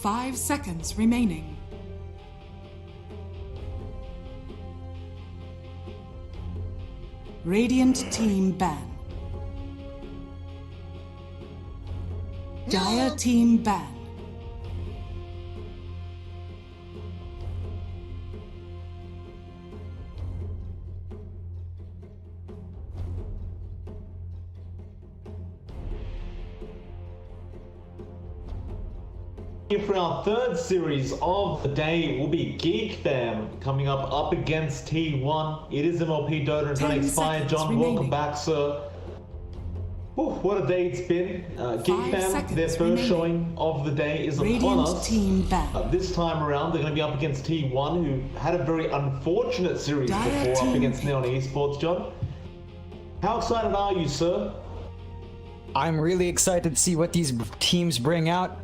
5 seconds remaining. Radiant team ban. Dire team ban. For our third series of the day will be Geek Fam coming up against T1. It is MLP Dota and Tonic Fire. John, remaining. welcome back, sir. Whew, what a day it's been. Geek Fam, their first showing of the day is upon us. Team ban. This time around, they're going to be up against T1, who had a very unfortunate series before up against Neon Esports. John, how excited are you, sir? I'm really excited to see what these teams bring out.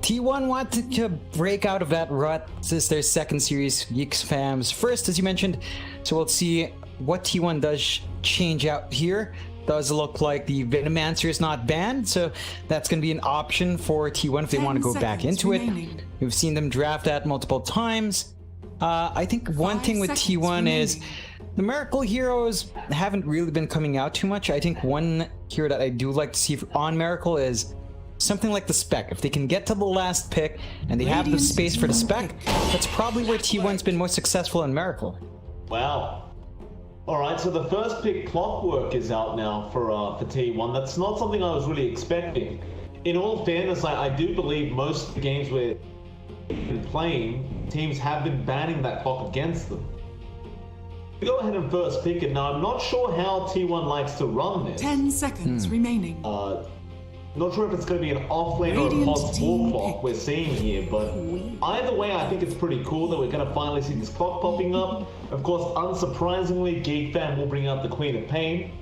T1 wanted to break out of that rut. This is their second series, Geeks Fam's first, as you mentioned. So we'll see what T1 does change out here. Does look like the Venomancer is not banned, so that's going to be an option for T1 if they want to go back into it. We've seen them draft that multiple times. I think one thing with T1 is the Miracle Heroes haven't really been coming out too much. I think one hero that I do like to see on Miracle is something like the Spec. If they can get to the last pick and they have the space for the Spec, that's probably where T1's been most successful in Miracle. Wow. Alright, so the first pick, Clockwork, is out now for T1. That's not something I was really expecting. In all fairness, I do believe most of the games we've been playing, teams have been banning that clock against them. Go ahead and first pick it. Now, I'm not sure how T1 likes to run this. 10 seconds remaining. Not sure if it's going to be an off-lane or a pause 4 clock we're seeing here, but either way, I think it's pretty cool that we're going to finally see this clock popping up. Of course, unsurprisingly, Geek Fam will bring out the Queen of Pain.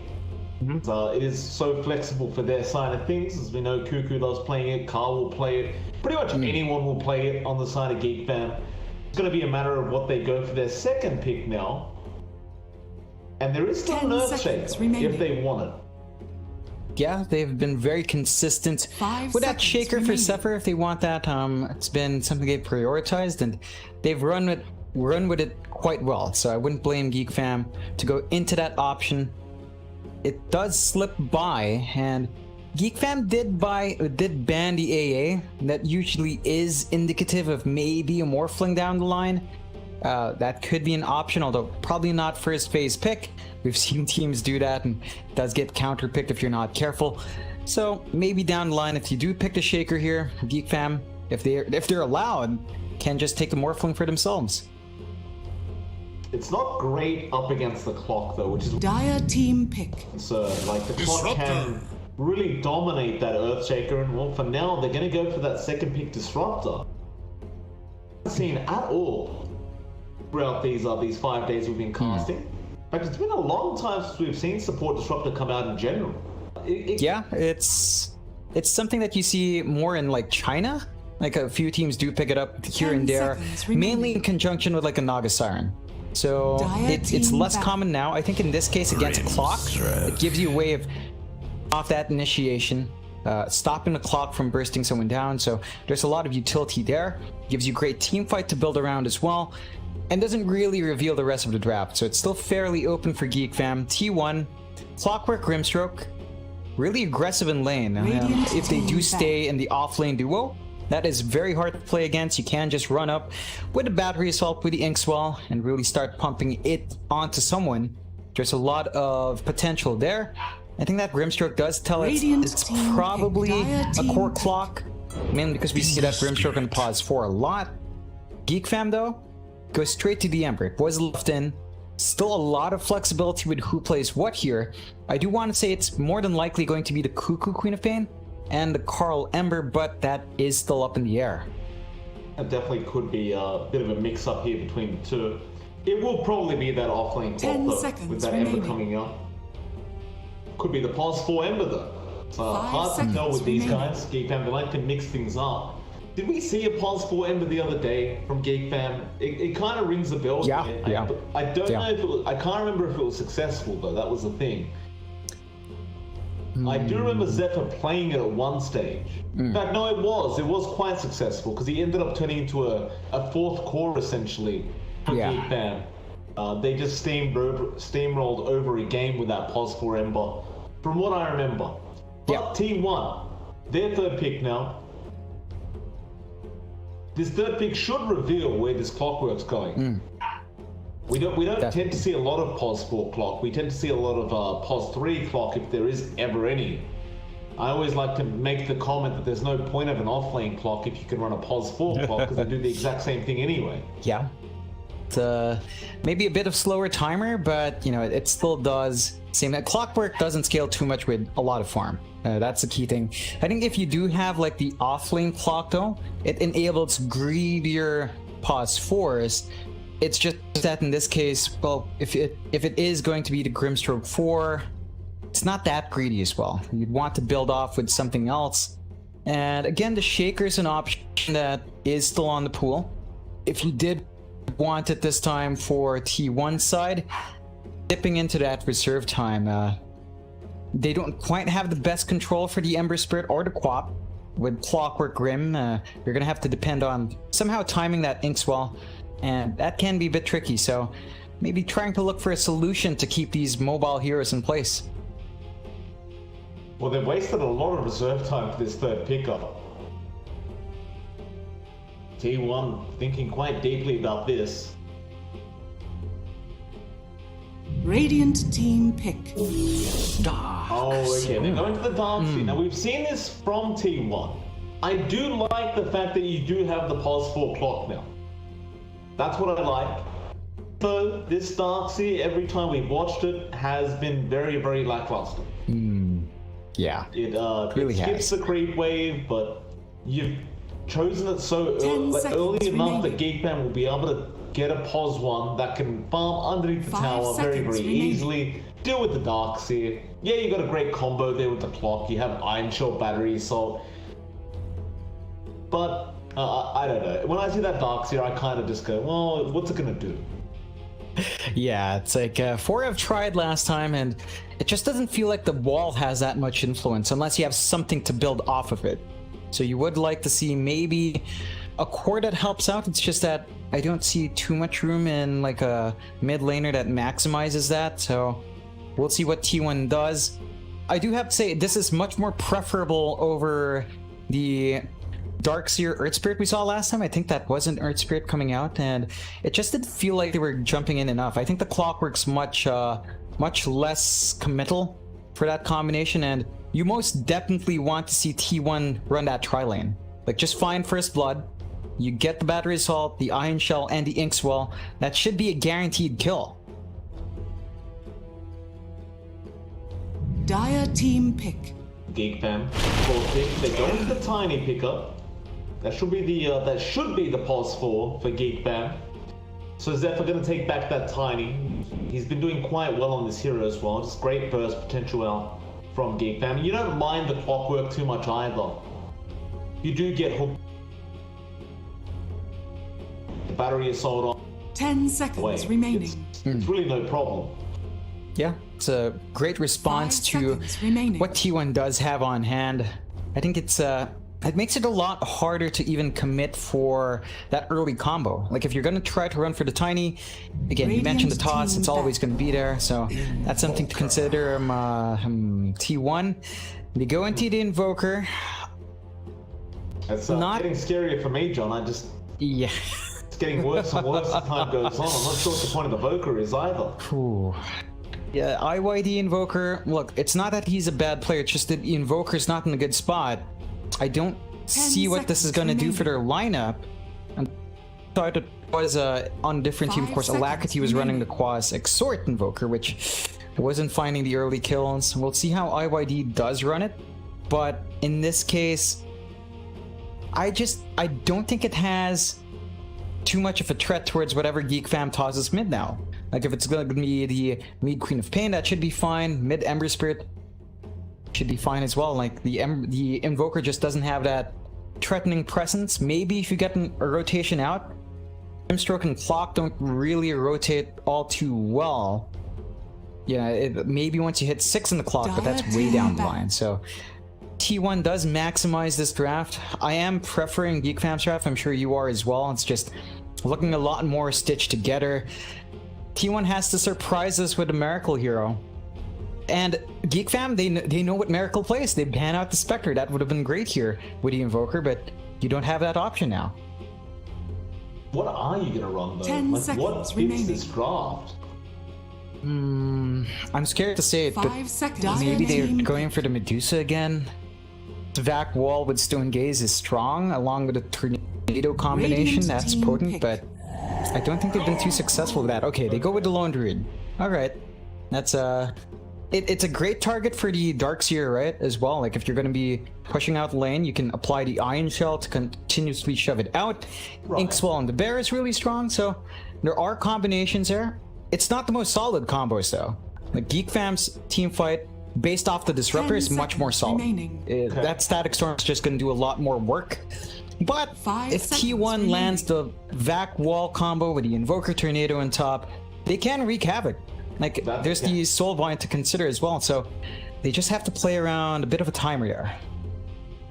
It is so flexible for their side of things. As we know, Cuckoo loves playing it, Carl will play it, pretty much anyone will play it on the side of Geek Fam. It's going to be a matter of what they go for their second pick now. And there is still an Earthshaker if they want it. Yeah, they've been very consistent with that Shaker for Zephyr if they want that. It's been something they've prioritized and they've run with it quite well. So I wouldn't blame Geek Fam to go into that option. It does slip by, and Geek Fam did ban the AA. That usually is indicative of maybe a Morphling down the line. That could be an option, although probably not first phase pick. We've seen teams do that, and it does get counter picked if you're not careful. So maybe down the line, if you do pick the Shaker here, Geek Fam, if they're allowed, can just take a Morphling for themselves. It's not great up against the clock though, which is Dire team pick. So like the clock can really dominate that Earthshaker, and well, for now they're going to go for that second pick Disruptor. Not seen at all throughout these 5 days we've been casting. In fact, it's been a long time since we've seen Support Disruptor come out in general. Yeah, it's something that you see more in like China. Like a few teams do pick it up here and there, mainly in conjunction with like a Naga Siren. So it's less common now. I think in this case against Clock, it gives you a way of off that initiation, stopping the clock from bursting someone down. So there's a lot of utility there. Gives you great team fight to build around as well. And doesn't really reveal the rest of the draft, so it's still fairly open for Geek Fam. T1, Clockwork, Grimstroke, really aggressive in lane. If they do stay in the off-lane duo, that is very hard to play against. You can just run up with the Battery Assault, with the Inkswell, and really start pumping it onto someone. There's a lot of potential there. I think that Grimstroke does tell us it's probably a core clock, mainly because we see that Grimstroke on pause 4 a lot. Geek Fam though, goes straight to the Ember. It was left in. Still a lot of flexibility with who plays what here. I do want to say it's more than likely going to be the Cuckoo Queen of Pain and the Carl Ember, but that is still up in the air. It definitely could be a bit of a mix-up here between the two. It will probably be that off-lane clock though, with that Ember coming out. Could be the pause 4 Ember though. It's hard to tell with these guys. Geek Fam, they like to mix things up. Did we see a pause 4 Ember the other day from Geek Fam? It kind of rings a bell. Yeah. I don't know if it was, I can't remember if it was successful though. That was the thing. I do remember Zephyr playing it at one stage. In fact, no, it was quite successful because he ended up turning into a fourth core essentially for Geek Fam. They just steamrolled over a game with that Pos 4 Ember, from what I remember. But T1, their third pick now. This third pick should reveal where this Clockwork's going. We don't tend to see a lot of Pos 4 clock. We tend to see a lot of Pos 3 clock if there is ever any. I always like to make the comment that there's no point of an off-lane clock if you can run a Pos 4 clock because they do the exact same thing anyway. Yeah. It's maybe a bit of slower timer, but you know it still does seem that Clockwork doesn't scale too much with a lot of farm. That's the key thing. I think if you do have like the off-lane clock though, it enables greedier Pos 4s. It's just that in this case, well, if it is going to be the Grimstroke 4, it's not that greedy as well. You'd want to build off with something else. And again, the Shaker is an option that is still on the pool. If you did want it this time for T1 side, dipping into that reserve time, they don't quite have the best control for the Ember Spirit or the Quap. With Clockwork Grim, you're gonna have to depend on somehow timing that Inkswell, and that can be a bit tricky, so maybe trying to look for a solution to keep these mobile heroes in place. Well, they've wasted a lot of reserve time for this third pickup. T1 thinking quite deeply about this. Radiant team pick. Oh, okay, they're going to the Darkseer. Now, we've seen this from T1. I do like the fact that you do have the Pos 4 clock now. That's what I like. So, this Darkseer, every time we've watched it, has been very, very lackluster. Yeah, It really skips the creep wave, but you've chosen it so early enough that Geek Fam will be able to get a Pos 1 that can farm underneath the tower very, very easily, deal with the Darkseer. Yeah, you got a great combo there with the clock, you have Iron Shell Battery Assault. But, I don't know, when I see that Darkseer, I kind of just go, well, what's it gonna do? Yeah, it's like 4 have tried last time, and it just doesn't feel like the wall has that much influence unless you have something to build off of it. So you would like to see maybe a core that helps out. It's just that I don't see too much room in like a mid laner that maximizes that. So we'll see what T1 does. I do have to say this is much more preferable over the Darkseer Earth Spirit we saw last time. I think that wasn't Earth Spirit coming out, and it just didn't feel like they were jumping in enough. I think the Clockwork's much less committal for that combination, and you most definitely want to see T1 run that tri-lane. Like, just find First Blood, you get the Battery Assault, the Iron Shell, and the Inkswell. That should be a guaranteed kill. Dire team pick. Geek Fam, they're going to the tiny pickup. That should be the Pos 4 for Geek Fam. So Zephyr going to take back that tiny. He's been doing quite well on this hero as well. Just great burst potential out from Geek Fam. You don't mind the Clockwork too much either. You do get hooked. The Battery Assault on. 10 seconds remaining. It's really no problem. Yeah, it's a great response 5 to seconds remaining. what T1 does have on hand. I think it makes it a lot harder to even commit for that early combo. Like, if you're going to try to run for the tiny, again, you mentioned the toss, it's always going to be there, so that's something to consider. T1, they go into the Invoker. It's getting scarier for me, John. Yeah. It's getting worse and worse as time goes on. I'm not sure what the point of the Invoker is either. Ooh. Yeah, IYD Invoker, look, it's not that he's a bad player, it's just that the Invoker's not in a good spot. I don't see what this is going to do for their lineup. I thought it was on a different team, of course. Alacrity was running the Quas Exhort Invoker, which wasn't finding the early kills. We'll see how IYD does run it, but in this case, I don't think it has too much of a threat towards whatever Geek Fam tosses mid now. Like, if it's going to be the mid Queen of Pain, that should be fine. Mid Ember Spirit should be fine as well. Like, the Invoker just doesn't have that threatening presence. Maybe if you get a rotation out, Grimstroke and Clock don't really rotate all too well. Yeah, maybe once you hit 6 in the clock, but that's way down the line. So T1 does maximize this draft. I am preferring Geek Fam's draft. I'm sure you are as well. It's just looking a lot more stitched together. T1 has to surprise us with a Miracle Hero. And Geek Fam, they know what Miracle plays. They ban out the Spectre. That would have been great here with the Invoker, but you don't have that option now. What are you going to run, though? 10 like, seconds what fits remaining. this draft? I'm scared to say it, but 5 seconds. maybe they're Team going for the Medusa again. Vac Wall with Stone Gaze is strong, along with the Tornado combination. Radiant That's team potent, pick. but I don't think they've been too successful with that. Okay, they go with the Lone Druid. Alright. That's it's a great target for the Darkseer, right? As well. Like if you're gonna be pushing out the lane, you can apply the Iron Shell to continuously shove it out. Right. Inkswell on the Bear is really strong, so there are combinations there. It's not the most solid combos though. Like Geek Fam's team fight based off the Disruptor is much more solid. remaining. That Static Storm is just going to do a lot more work. But 5 if seconds T1 lands the Vac Wall combo with the Invoker Tornado on top, they can wreak havoc. Like there's the Soul Vine to consider as well, so they just have to play around a bit of a timer there.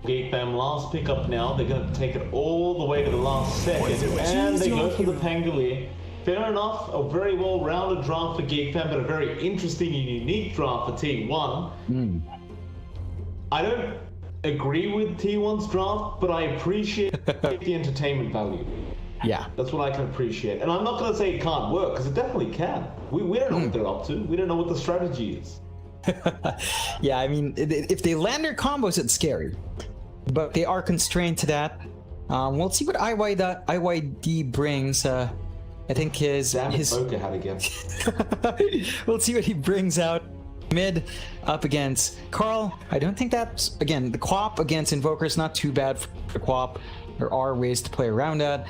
Geek Fam last pickup now. They're going to take it all the way to the last second, and Choose they your go for the hero. Pangolier. Fair enough, a very well-rounded draft for Geek Fam, but a very interesting and unique draft for T1. I don't agree with T1's draft, but I appreciate the entertainment value. Yeah. That's what I can appreciate. And I'm not going to say it can't work, because it definitely can. We don't know what they're up to. We don't know what the strategy is. Yeah, I mean, if they land their combos, it's scary. But they are constrained to that. We'll see what IYD brings. I think his Poker hat again. we'll see what he brings out mid up against Carl. I don't think that's, again, the Quap against Invoker is not too bad for Quap. There are ways to play around that.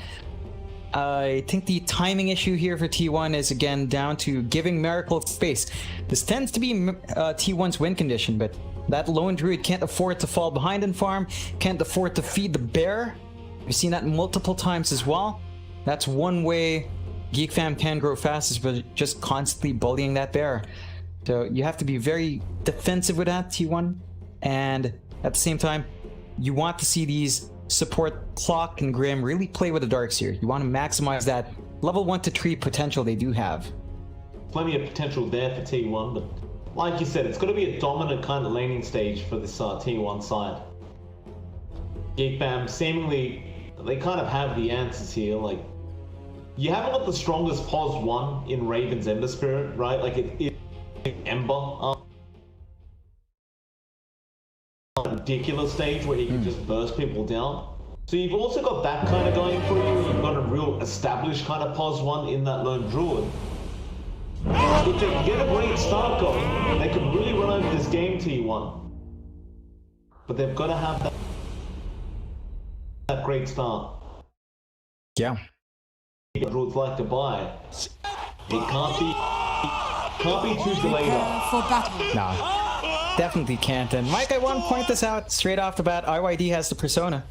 I think the timing issue here for T1 is again down to giving Miracle space. This tends to be T1's win condition, but that Lone Druid can't afford to fall behind in farm, can't afford to feed the bear. We've seen that multiple times as well. That's one way Geek Fam can grow fast, is by just constantly bullying that bear. So you have to be very defensive with that, T1. And at the same time, you want to see these support Clock and Grim really play with the Darkseer. You want to maximize that level 1 to 3 potential they do have. Plenty of potential there for T1, but like you said, it's got to be a dominant kind of laning stage for this T1 side. Geek Fam, seemingly, they kind of have the answers here. Like, you haven't got the strongest POS 1 in Raven's Ember Spirit, right? Like, it's Ember. Ridiculous stage where he can just burst people down. So you've also got that kind of going for you. You've got a real established kind of POS 1 in that Lone Druid. If they can get a great start going, they could really run over this game, T1. But they've got to have that great start. Yeah. Druids like to buy. It can't be too delayed Prepare up. for battle. Nah, definitely can't. And Mike, I want to point this out straight off the bat. IYD has the persona.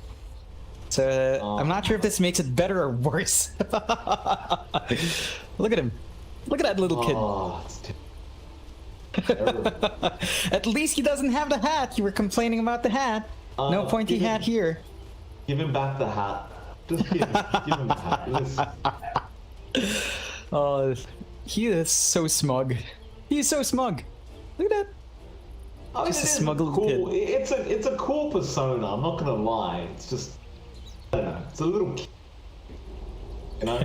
So I'm not sure if this makes it better or worse. Look at him. Look at that little kid. Oh, it's terrible. At least he doesn't have the hat. You were complaining about the hat. No pointy hat here. Give him back the hat. Just give him the hat. Oh, he is so smug. He's so smug. Look at that. I mean, Just a it is smug little cool. It's a cool persona. I'm not gonna lie. It's just, I don't know. It's a little kid, you know.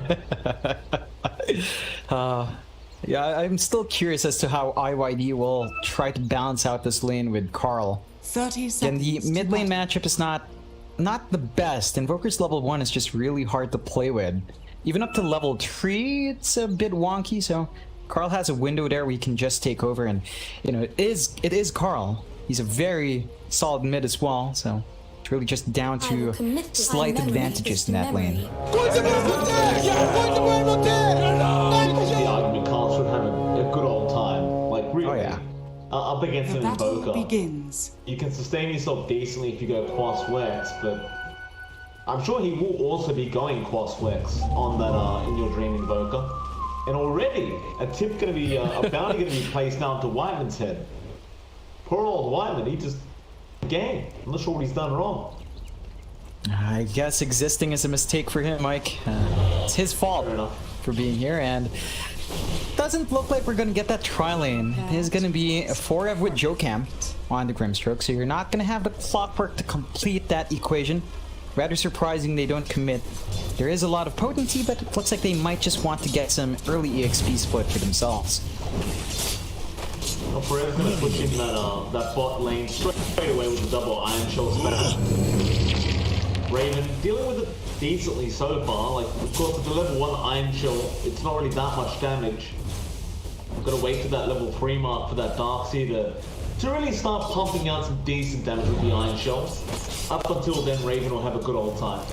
Yeah, I'm still curious as to how IYD will try to balance out this lane with Carl. 30 And seconds. the mid lane to matchup is not the best. Invoker's level 1 is just really hard to play with. Even up to level 3, it's a bit wonky, so Carl has a window there where he can just take over, and you know, it is Carl. He's a very solid mid as well, so it's really just down to slight advantages in that lane. The argument comes from having a good old time. Like, really. Oh, yeah. Up against The an battle Invoker. begins. You can sustain yourself decently if you go Quas Wex, but I'm sure he will also be going Quas Wex on that in your Dream Invoker. And already, a tip going to be, a bounty going to be placed down to Whiteman's head. Poor old Whiteman, he just... game. I'm not sure what he's done wrong. I guess existing is a mistake for him, Mike. It's his fault for being here, and doesn't look like we're going to get that tri-lane. It is going to be a 4F with Jokam on the Grimstroke, so you're not going to have the clockwork to complete that equation. Rather surprising they don't commit. There is a lot of potency, but it looks like they might just want to get some early EXP split for themselves. Well, Forever's going to push in that bot lane straight away with the double Iron Shell smash. Raven dealing with it decently so far. Like, of course, with the level 1 Iron Shell, it's not really that much damage. I've got to wait for that level 3 mark for that Darkseer to really start pumping out some decent damage with the Iron Shells. Up until then, Raven will have a good old time.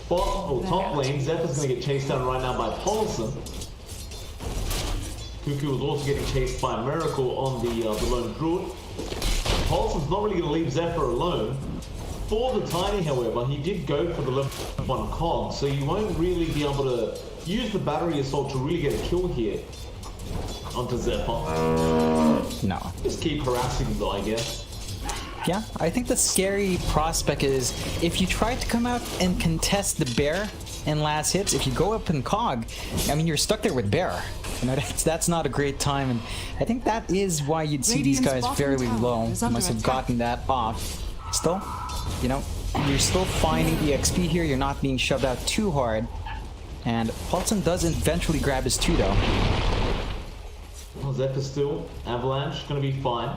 Bot, or top lane, Zephyr's going to get chased down right now by Paulson. Cuckoo was also getting chased by Miracle on the Lone Druid. Paulson's not really going to leave Zephyr alone. For the Tiny, however, he did go for the level 1 cog, so you won't really be able to use the battery assault to really get a kill here onto Zephyr. No. Just keep harassing him though, I guess. Yeah, I think the scary prospect is if you try to come out and contest the bear in last hits, if you go up in cog, I mean, you're stuck there with bear. You know, that's not a great time, and I think that is why you'd see these guys fairly low. You must have gotten that off. Still, you know, you're still finding EXP here, you're not being shoved out too hard, and Paulson does eventually grab his 2 though. Well, Zephyr still, Avalanche, gonna be fine.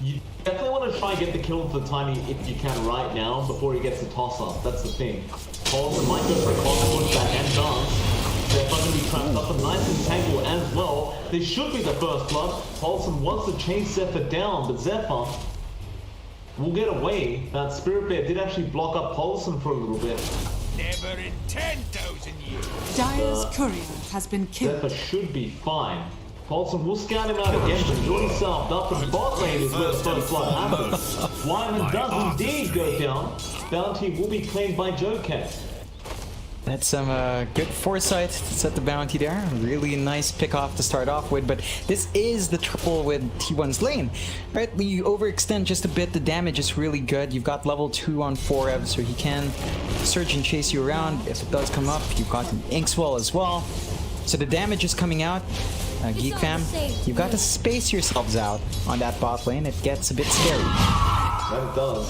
You definitely want to try and get the kill for the Tiny if you can right now before he gets the toss-up. That's the thing. Paulson might go for a clock back and dance. They're going to be trapped up a nice entangle as well. This should be the first blood. Paulson wants to chase Zephyr down, but Zephyr will get away. That Spirit Bear did actually block up Paulson for a little bit. Never in 10,000 years. Dyer's courier has been killed. Zephyr should be fine. Paulson will scout him out again, but he's already salved up, and bot lane is where the first blood happens. Wyman does indeed go down. Bounty will be claimed by Jokam. That's some good foresight to set the bounty there. Really nice pick off to start off with, but this is the trouble with T1's lane. Right, you overextend just a bit, the damage is really good. You've got level 2 on 4Ev, so he can surge and chase you around. If it does come up, you've got an Inkswell as well. So the damage is coming out. Geek fam, you've got to space yourselves out on that bot lane. It gets a bit scary. That it does.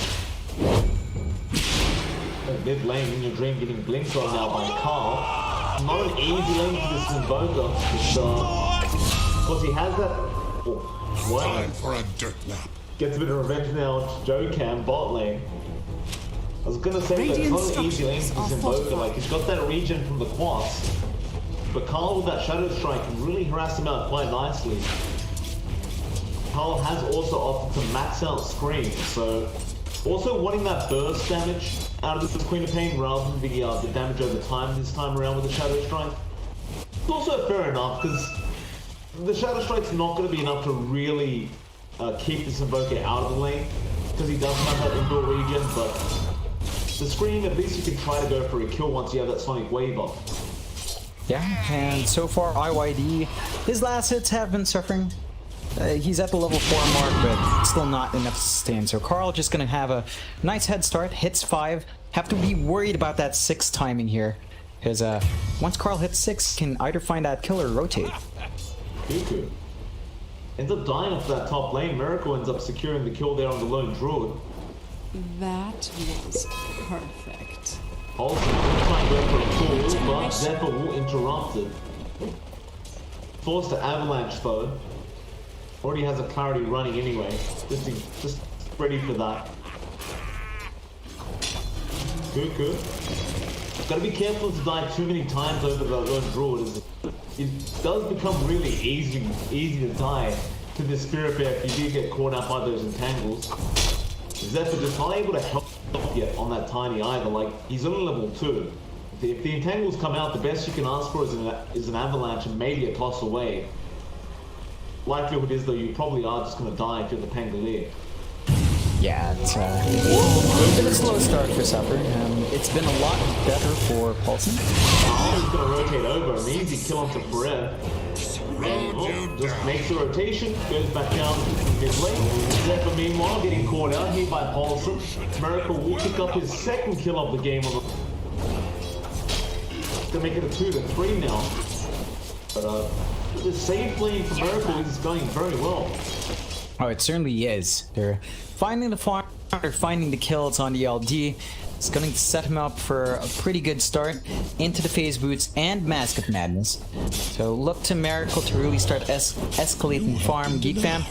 Mid lane in your dream getting blinked on now by Carl. Not an easy lane for this Invoker. Because he has that. Oh, Time for a dirt nap. Gets a bit of revenge now on Jokam bot lane. I was gonna say that it's not an easy lane for this Invoker. Like, he's got that regen from the Quas. But Carl with that Shadow Strike can really harass him out quite nicely. Carl has also offered to max out Scream, so also wanting that burst damage out of this Queen of Pain rather than the damage over time this time around with the Shadow Strike. It's also fair enough, because the Shadow Strike's not going to be enough to really keep this Invoker out of the lane, because he doesn't have that indoor regen, but the Scream, at least you can try to go for a kill once you have that Sonic Wave up. Yeah, and so far IYD, his last hits have been suffering. He's at the level 4 mark, but still not enough to sustain. So Carl just gonna have a nice head start, hits 5. Have to be worried about that 6 timing here, because once Carl hits 6, can either find that kill or rotate. Cuckoo ends up dying off that top lane. Miracle ends up securing the kill there on the Lone Druid. That was perfect. Also, trying to go for a pull, but Zephyr will interrupt it. Forced to Avalanche though. Already has a clarity running anyway. Just ready for that. Cuckoo. Gotta be careful to die too many times over the Lone Druid. It does become really easy to die to this Spirit Bear if you do get caught out by those entangles. Zephyr just not able to help yet on that Tiny either. Like, he's only level 2. If the entangles come out, the best you can ask for is an avalanche and maybe a toss away. Likelihood is though you probably are just going to die if you're the Pangolier. Yeah, it's a little bit of a slow start for Supper. It's been a lot better for Paulson. He's going to rotate over. An easy kill onto Fred. Just makes the rotation, goes back down mid lane. Zephyr meanwhile getting caught out here by Paulson. Miracle will pick up his second kill of the game. To make it a 2-3 now. But the save lane for Miracle is going very well. Oh, it certainly is. They're finding the farm, they're finding the kills on the LD. It's going to set him up for a pretty good start into the phase boots and Mask of Madness. So look to Miracle to really start escalating farm. Geek fam,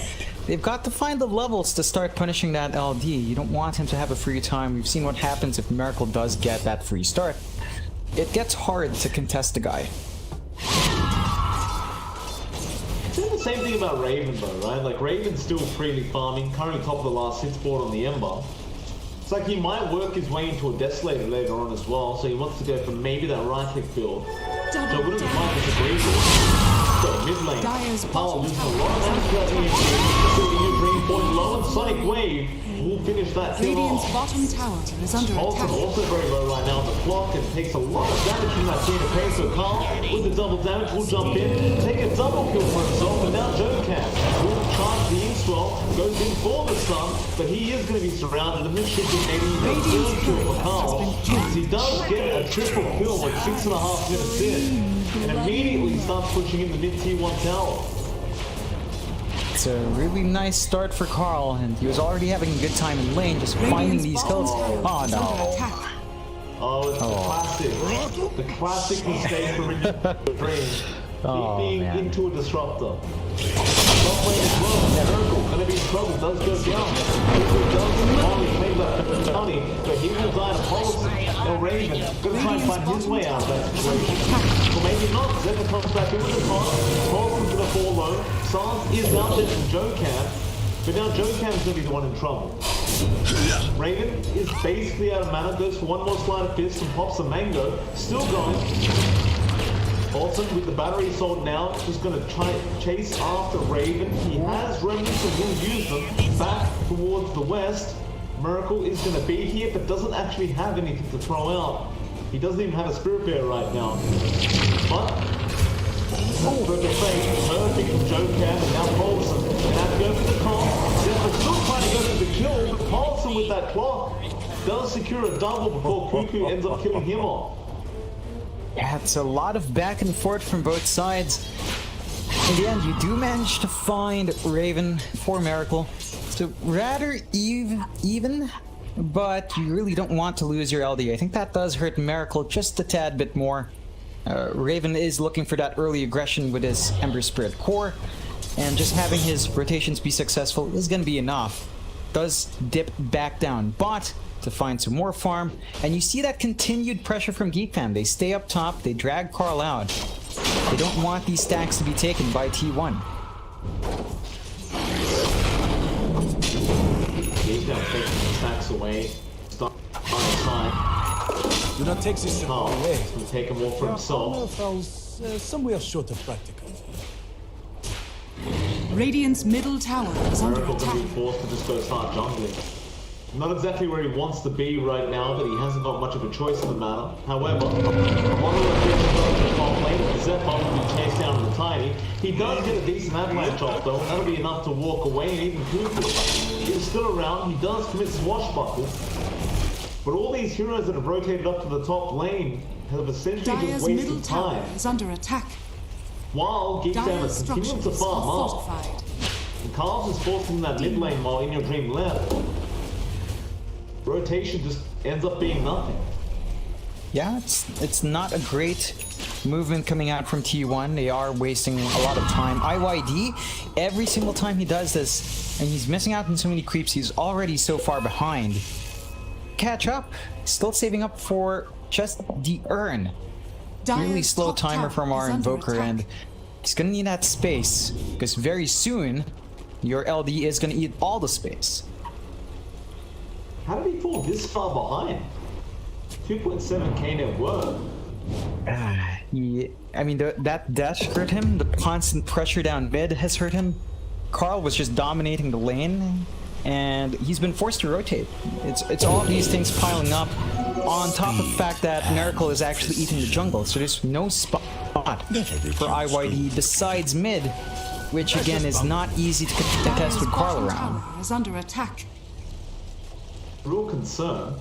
they've got to find the levels to start punishing that LD. You don't want him to have a free time. We've seen what happens if Miracle does get that free start. It gets hard to contest the guy. It's the same thing about Raven though, right? Like Raven's still freely farming, currently top of the last hit board on the Ember. It's like he might work his way into a Desolator later on as well, so he wants to go for maybe that right click build. So I wouldn't mind disagree with it. So mid lane, Power losing a lot of damage to the green point low and Sonic Wave will finish that kill Radiant's off. bottom tower is under Paulson attack. also very low right now on the clock and takes a lot of damage from that chain of pain. So Carl, with the double damage, will jump in, take a double kill for himself, and now Joe will charge the Inswell, goes in for the stun, but he is going to be surrounded, and this should be maybe a third kill for Carl. He does get a triple kill with 6.5 minutes in, and immediately starts pushing in the mid-tier 1 tower. It's a really nice start for Carl, and he was already having a good time in lane, just finding these kills. Oh no. Oh, it's the classic mistake for Range. Being into a disruptor. Top lane as well, Miracle, gonna be in trouble, does go down. Does only claim that bounty, but he will die to Paulson or Raven. Gonna try and find his way out of that situation. Or maybe not, Zephyr comes back in with the car, Paulson's gonna fall low, Sans is out there from Joe-Cam, but now Joe-Cam's gonna be the one in trouble. Raven is basically out of mana, goes for one more slide of fist and pops a mango, still going. Paulson with the battery assault now, just going to try and chase after Raven. He has remnants and will use them back towards the west. Miracle is going to be here, but doesn't actually have anything to throw out. He doesn't even have a Spirit Bear right now. But, perfect from Joe Cam and now Paulson. They have to go for the call. They're still trying to go for the kill, but Paulson with that clock does secure a double before Cuckoo ends up killing him off. Yeah, it's a lot of back and forth from both sides. In the end, you do manage to find Raven for Miracle. So rather even, but you really don't want to lose your LD. I think that does hurt Miracle just a tad bit more. Raven is looking for that early aggression with his Ember Spirit core, and just having his rotations be successful is going to be enough. Does dip back down bot to find some more farm, and you see that continued pressure from Geek Fam. They stay up top, they drag Carl out. They don't want these stacks to be taken by T1. Geek Fam taking the stacks away. Start on the side. Do not take this away. He's going to take them all for himself. Somewhere short of practical. Radiant's middle tower is under Miracle going to be attack. forced to just go start jungling. Not exactly where he wants to be right now, but he hasn't got much of a choice in the matter. However, one of the things top lane, Zephyr will be chased down in the tiny. He does get a decent avalanche off though, and that'll be enough to walk away, and even Cuckoo is still around. He does commit swashbuckle. But all these heroes that have rotated up to the top lane have essentially just Dire's wasted middle tower time. is under attack. While Geek Fam Dire's is continuing to structures farm are up, fortified. and Carl's is forcing that mid lane while In Your Dream left. Rotation just ends up being nothing. Yeah, it's not a great movement coming out from T1. They are wasting a lot of time. IYD, every single time he does this, and he's missing out on so many creeps, he's already so far behind. Catch up, still saving up for just the urn. Really Dire's slow top timer tower from our is under invoker, attack. and he's gonna need that space, because very soon, your LD is gonna eat all the space. How did he fall this far behind? 2.7k net worth. Yeah, I mean, that dash hurt him. The constant pressure down mid has hurt him. Carl was just dominating the lane. and he's been forced to rotate. It's all of these things piling up on top of the fact that Miracle is actually eating the jungle, so there's no spot for IYD besides mid, which again is not easy to contest Dire's with Carl bottom around. tower is under attack. Real concern.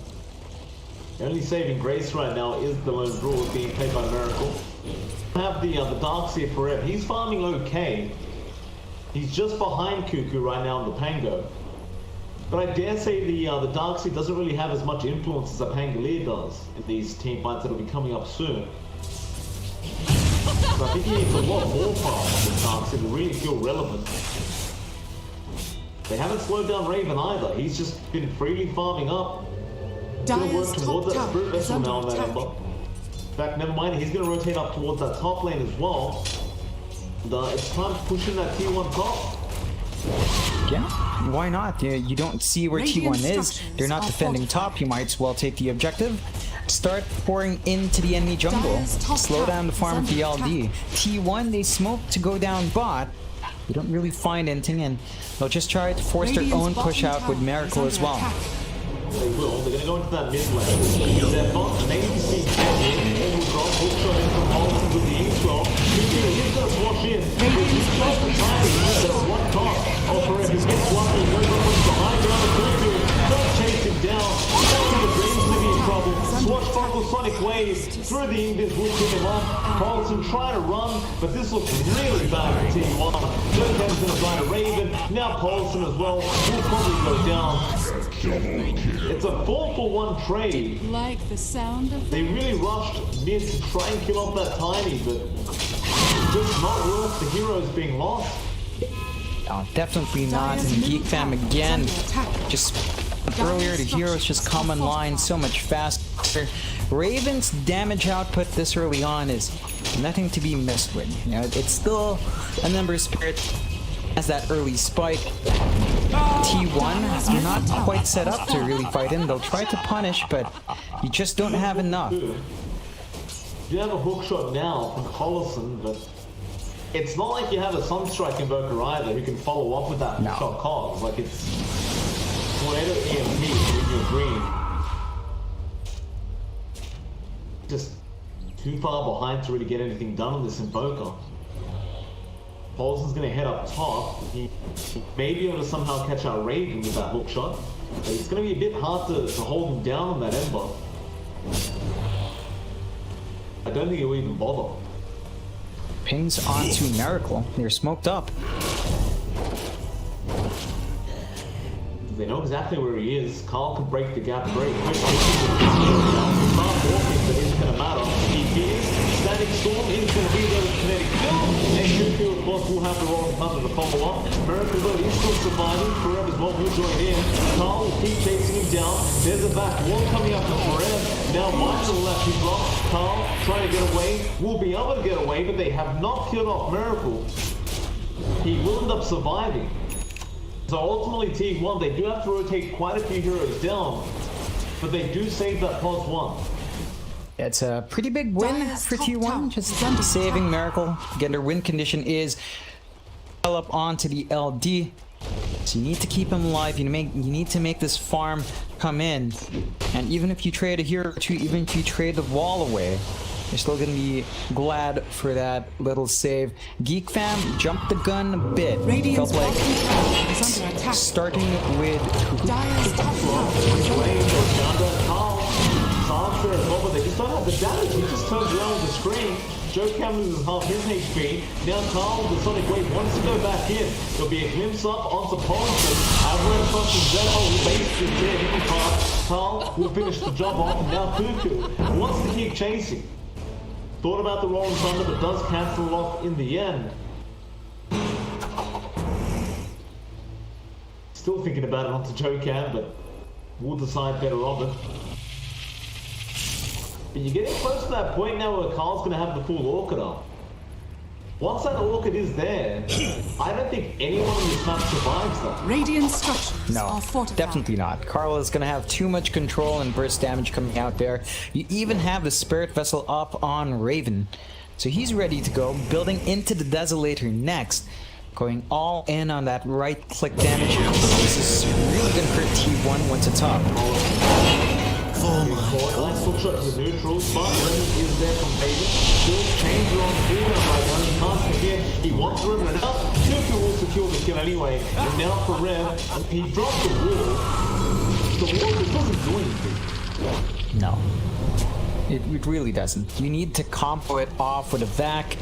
The only saving grace right now is the lone draw being played by Miracle. Have the Darkseer forever. He's farming okay. He's just behind Cuckoo right now in the Pango. But I dare say the Darkseer doesn't really have as much influence as a Pangolier does in these team fights that will be coming up soon. So I think he needs a lot more farm on the Darkseer to really feel relevant. They haven't slowed down Raven either. He's just been freely farming up. Gonna work Dire's towards top that Spirit tower is Vessel under now in that attack. Ember. In fact, never mind, he's going to rotate up towards that top lane as well. And, it's time to push in that T1 top. Yeah, why not? You don't see where Radiant T1 is. structures They're not are defending fortified. top. You might as well take the objective. Start pouring into the enemy jungle. Dire's top Slow down the tower farm is of the under LD. T1, they smoke to go down bot. You don't really find anything, and they'll just try to force their Radiant's own push bottom out with tower Miracle is as under well. attack. They will. They're going to go into that mid lane. They're not maybe see Kevin. Drop, hook shot in from Paulson with the Inkflow. He's going to flush in. He's close to time. There's one top. Oh, forever. He gets lucky. Goes up on the high ground. Don't chase him down. The Dream's going to be in trouble. Swatch Sparkle Sonic Wave through the Invis, whipping him up. Paulson trying to run, but this looks really bad for T1. Joe's going to try to Raven. Now Paulson as well. Will probably go down. It's a 4-for-1 trade. Like the sound of They really rushed mid to try and kill off that Tiny, but just not worth the heroes being lost. No, definitely not. And Geek Fam again. Just earlier, the heroes just come in line so much faster. Raven's damage output this early on is nothing to be messed with. You know, it's still a number of spirit as that early spike. T1 are not quite set up to really fight him. They'll try to punish, but you just don't have enough. You have a hook shot now from Collison, but it's not like you have a Sunstrike Invoker either who can follow up with that No. hook shot cogs. Like it's Tornado EMP with your green. Just too far behind to really get anything done on this Invoker. Paulson's going to head up top. He may be able to somehow catch out Raven with that hook shot, but it's going to be a bit hard to hold him down on that Ember. I don't think he'll even bother. Pings onto Miracle. They're smoked up. They know exactly where he is. Carl can break the gap very quickly. Not walking, but it's going to matter. He fears. Static Storm is going to be there with Kinetic Kill. And Cuckoo, of course, will have the Roaring Thunder to follow up. Miracle, though, he's still surviving. Forever's well will join in. Carl will keep chasing him down. There's a back wall coming up for Forever. Now Michael will actually drop. Carl trying to get away. Will be able to get away, but they have not killed off Miracle. He will end up surviving. So ultimately T1, they do have to rotate quite a few heroes down, but they do save that +1. It's a pretty big win Dire's for top T1, tower just is under saving attack. Miracle. Again, their win condition is up onto the LD. So you need to keep him alive, you need to make this farm come in. And even if you trade a hero or two, even if you trade the wall away, you're still gonna be glad for that little save. Geek Fam jumped the gun a bit. Radiant's Felt like bottom tower is under attack. starting with Dire's top tower Which is under way? attack. Down to Carl. Sansa as well, but they just don't have the damage. He just turns around with the screen. Joe Cam loses half his HP. Now Carl, the Sonic Wave, wants to go back in. There'll be a glimpse up onto Paulson. Avalanche crosses Zeno, who basically did in part. Carl will finish the job off. Now Cuckoo wants to keep chasing. Thought about the Roaring Thunder, but does cancel it off in the end. Still thinking about it onto Joe Cam, but we'll decide better of it. But you're getting close to that point now where Carl's going to have the full Orchid up. Once that Orchid is there, I don't think anyone in this map survives that. Radiant structures No, are fortified. definitely not. Carla's gonna have too much control and burst damage coming out there. You even have the Spirit Vessel up on Raven. So he's ready to go, building into the Desolator next. Going all in on that right-click damage. This is really gonna hurt T1 once it's up. Nice hook shot to the neutral, but Remnant is there from Raven. Still changer on Fever right now. He can't forget. He wants Remnant up. Tuku will secure the kill anyway. And now for Rev, he dropped the wall. The wall just doesn't do anything. No. It really doesn't. You need to combo it off with a vac.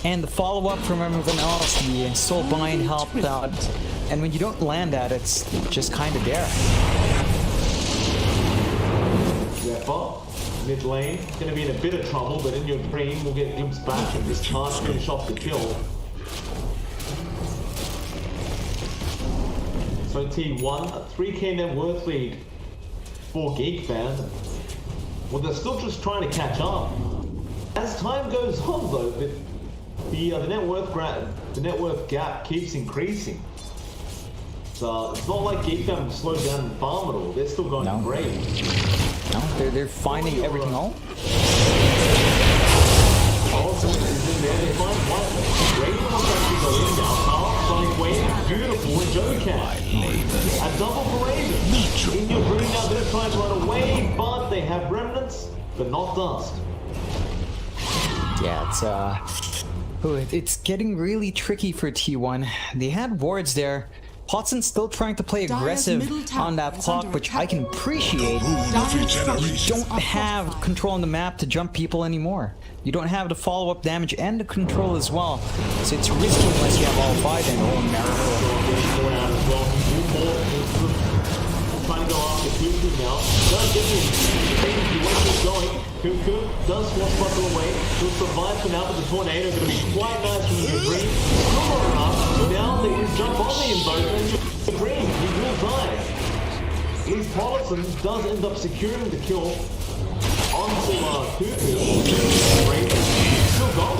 And the follow-up from everyone else, the Soulbind helped out. And when you don't land that, it's just kind of there. Zephyr, mid lane, gonna be in a bit of trouble, but in your dream, we'll get glimpse back and just can't finish off the kill. So T1, a 3k net worth lead for Geek fans. Well, they're still just trying to catch up. As time goes on, though, the net worth gap keeps increasing. So it's not like Geek fans slowed down and farm at all. They're still going great. No, they're finding everything out. Also, is in there. They find one. Raven will actually go in now. Carl, Sonic Wave, beautiful, and Joe-Cat. A double for Raven. In your dream now, they're trying to run away, but they have remnants, but not dust. Yeah, it's getting really tricky for T1. They had wards there. Potson's still trying to play aggressive on that clock, which I can appreciate. You don't have control on the map to jump people anymore. You don't have the follow-up damage and the control as well. So it's risky unless you have all 5 and Miracle. Trying to go after Cuckoo now. Does get him. He wants to going. Cuckoo does force Buckle away. He'll survive for now, but the tornado is going to be quite nice from the green. Still not enough. Now they just jump on the invoker and the green. He will die. Lee's Policy does end up securing the kill onto Cuckoo. Raven still gone.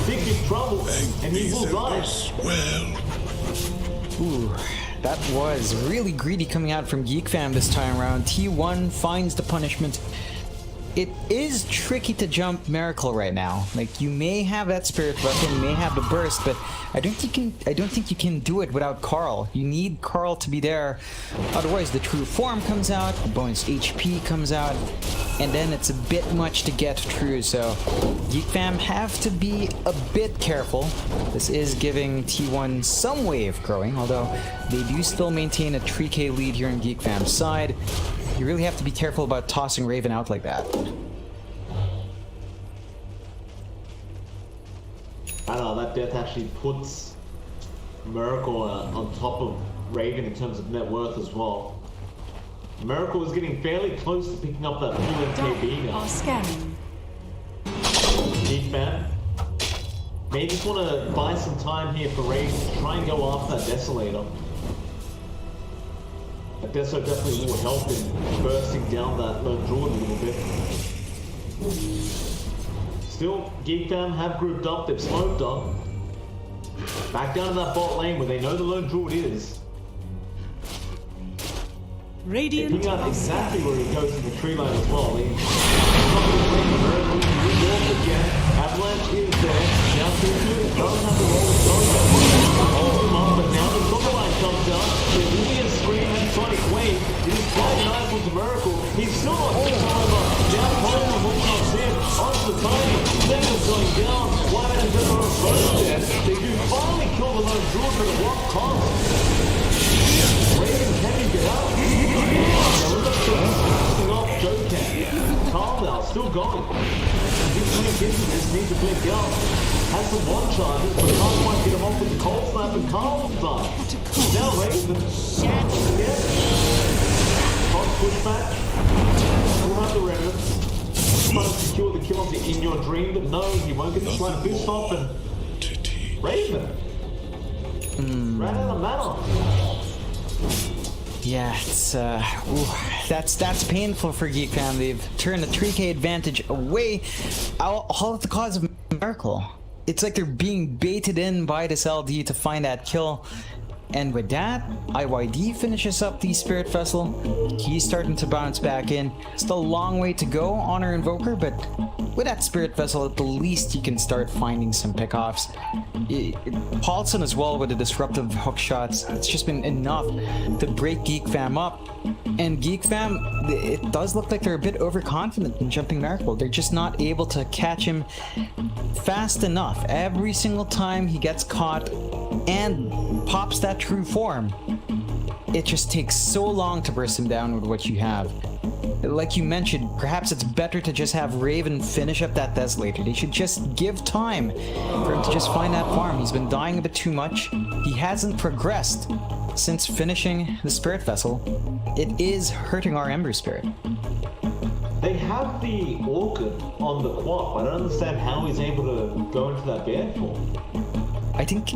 Big trouble, and he will die. Ooh. That was really greedy coming out from Geek Fam this time around. T1 finds the punishment. It is tricky to jump Miracle right now. Like, you may have that Spirit Weapon, you may have the burst, but I don't think you can do it without Carl. You need Carl to be there. Otherwise, the true form comes out, the bonus HP comes out, and then it's a bit much to get through. So Geek Fam have to be a bit careful. This is giving T1 some way of growing, although they do still maintain a 3k lead here on Geek Fam's side. You really have to be careful about tossing Raven out like that. I don't know, that death actually puts Miracle on top of Raven in terms of net worth as well. Miracle is getting fairly close to picking up that full MKB now. Are scanning. Geek fan, may just want to buy some time here for Raven to try and go after that Desolator. That Deso definitely will help in bursting down that Lone Druid a little bit. Still, Geek Fam have grouped up, they've smoked up. Back down to that bot lane where they know the Lone Druid is. Radiant. Picking out exactly where he goes in the tree line as well. Avalanche is there. Now Cuckoo doesn't have the roll of but now the Soccer line comes down. The Indian Scream and Sonic Wave. It is quite nice with the Miracle. He's still not taking over. Down Poland moving on Sim. Onto the Tiny. Seconds going down. One man is on both there. They do finally kill the Lone Druid for the block cost. Raven, can you get out? Off Joe-Cat. Carl now, still going. This needs to blink out. Has some one charges, but can't quite get him off with the cold snap and Carl's done. Now Raven. Again. Hot pushback. We'll have the remnants. Trying to secure the kill onto In Your Dream, but no, he won't get the slight boost off and Raven. Ran out of mana. Yeah, it's that's painful for Geek Fam. They've turned the 3k advantage away, all at the cause of Miracle. It's like they're being baited in by this LD to find that kill. And with that, IYD finishes up the Spirit Vessel. He's starting to bounce back in. Still a long way to go, Honor Invoker, but with that Spirit Vessel, at the least you can start finding some pickoffs. Paulson as well with the disruptive hook shots. It's just been enough to break Geek Fam up. And Geek Fam, it does look like they're a bit overconfident in jumping Miracle. They're just not able to catch him fast enough. Every single time he gets caught and pops that true form, it just takes so long to burst him down with what you have. Like you mentioned, perhaps it's better to just have Raven finish up that Desolator. They should just give time for him to just find that farm. He's been dying a bit too much. He hasn't progressed since finishing the Spirit Vessel. It is hurting our Ember Spirit. They have the Orchid on the quad. I don't understand how he's able to go into that bear form. I think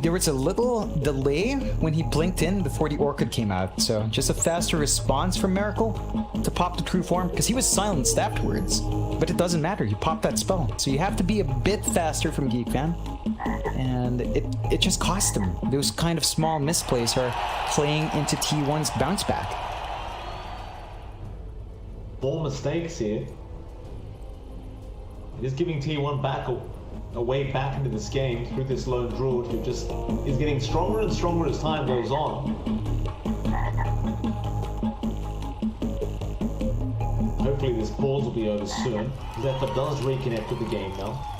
there was a little delay when he blinked in before the Orchid came out, so just a faster response from Miracle to pop the true form, because he was silenced afterwards. But it doesn't matter, he popped that spell. So you have to be a bit faster from Geek Fan, and it just cost him. Those kind of small misplays are playing into T1's bounce back. More mistakes here. He's giving T1 back a way back into this game through this lone druid who just is getting stronger and stronger as time goes on. Hopefully this pause will be over soon. Zephyr does reconnect with the game now.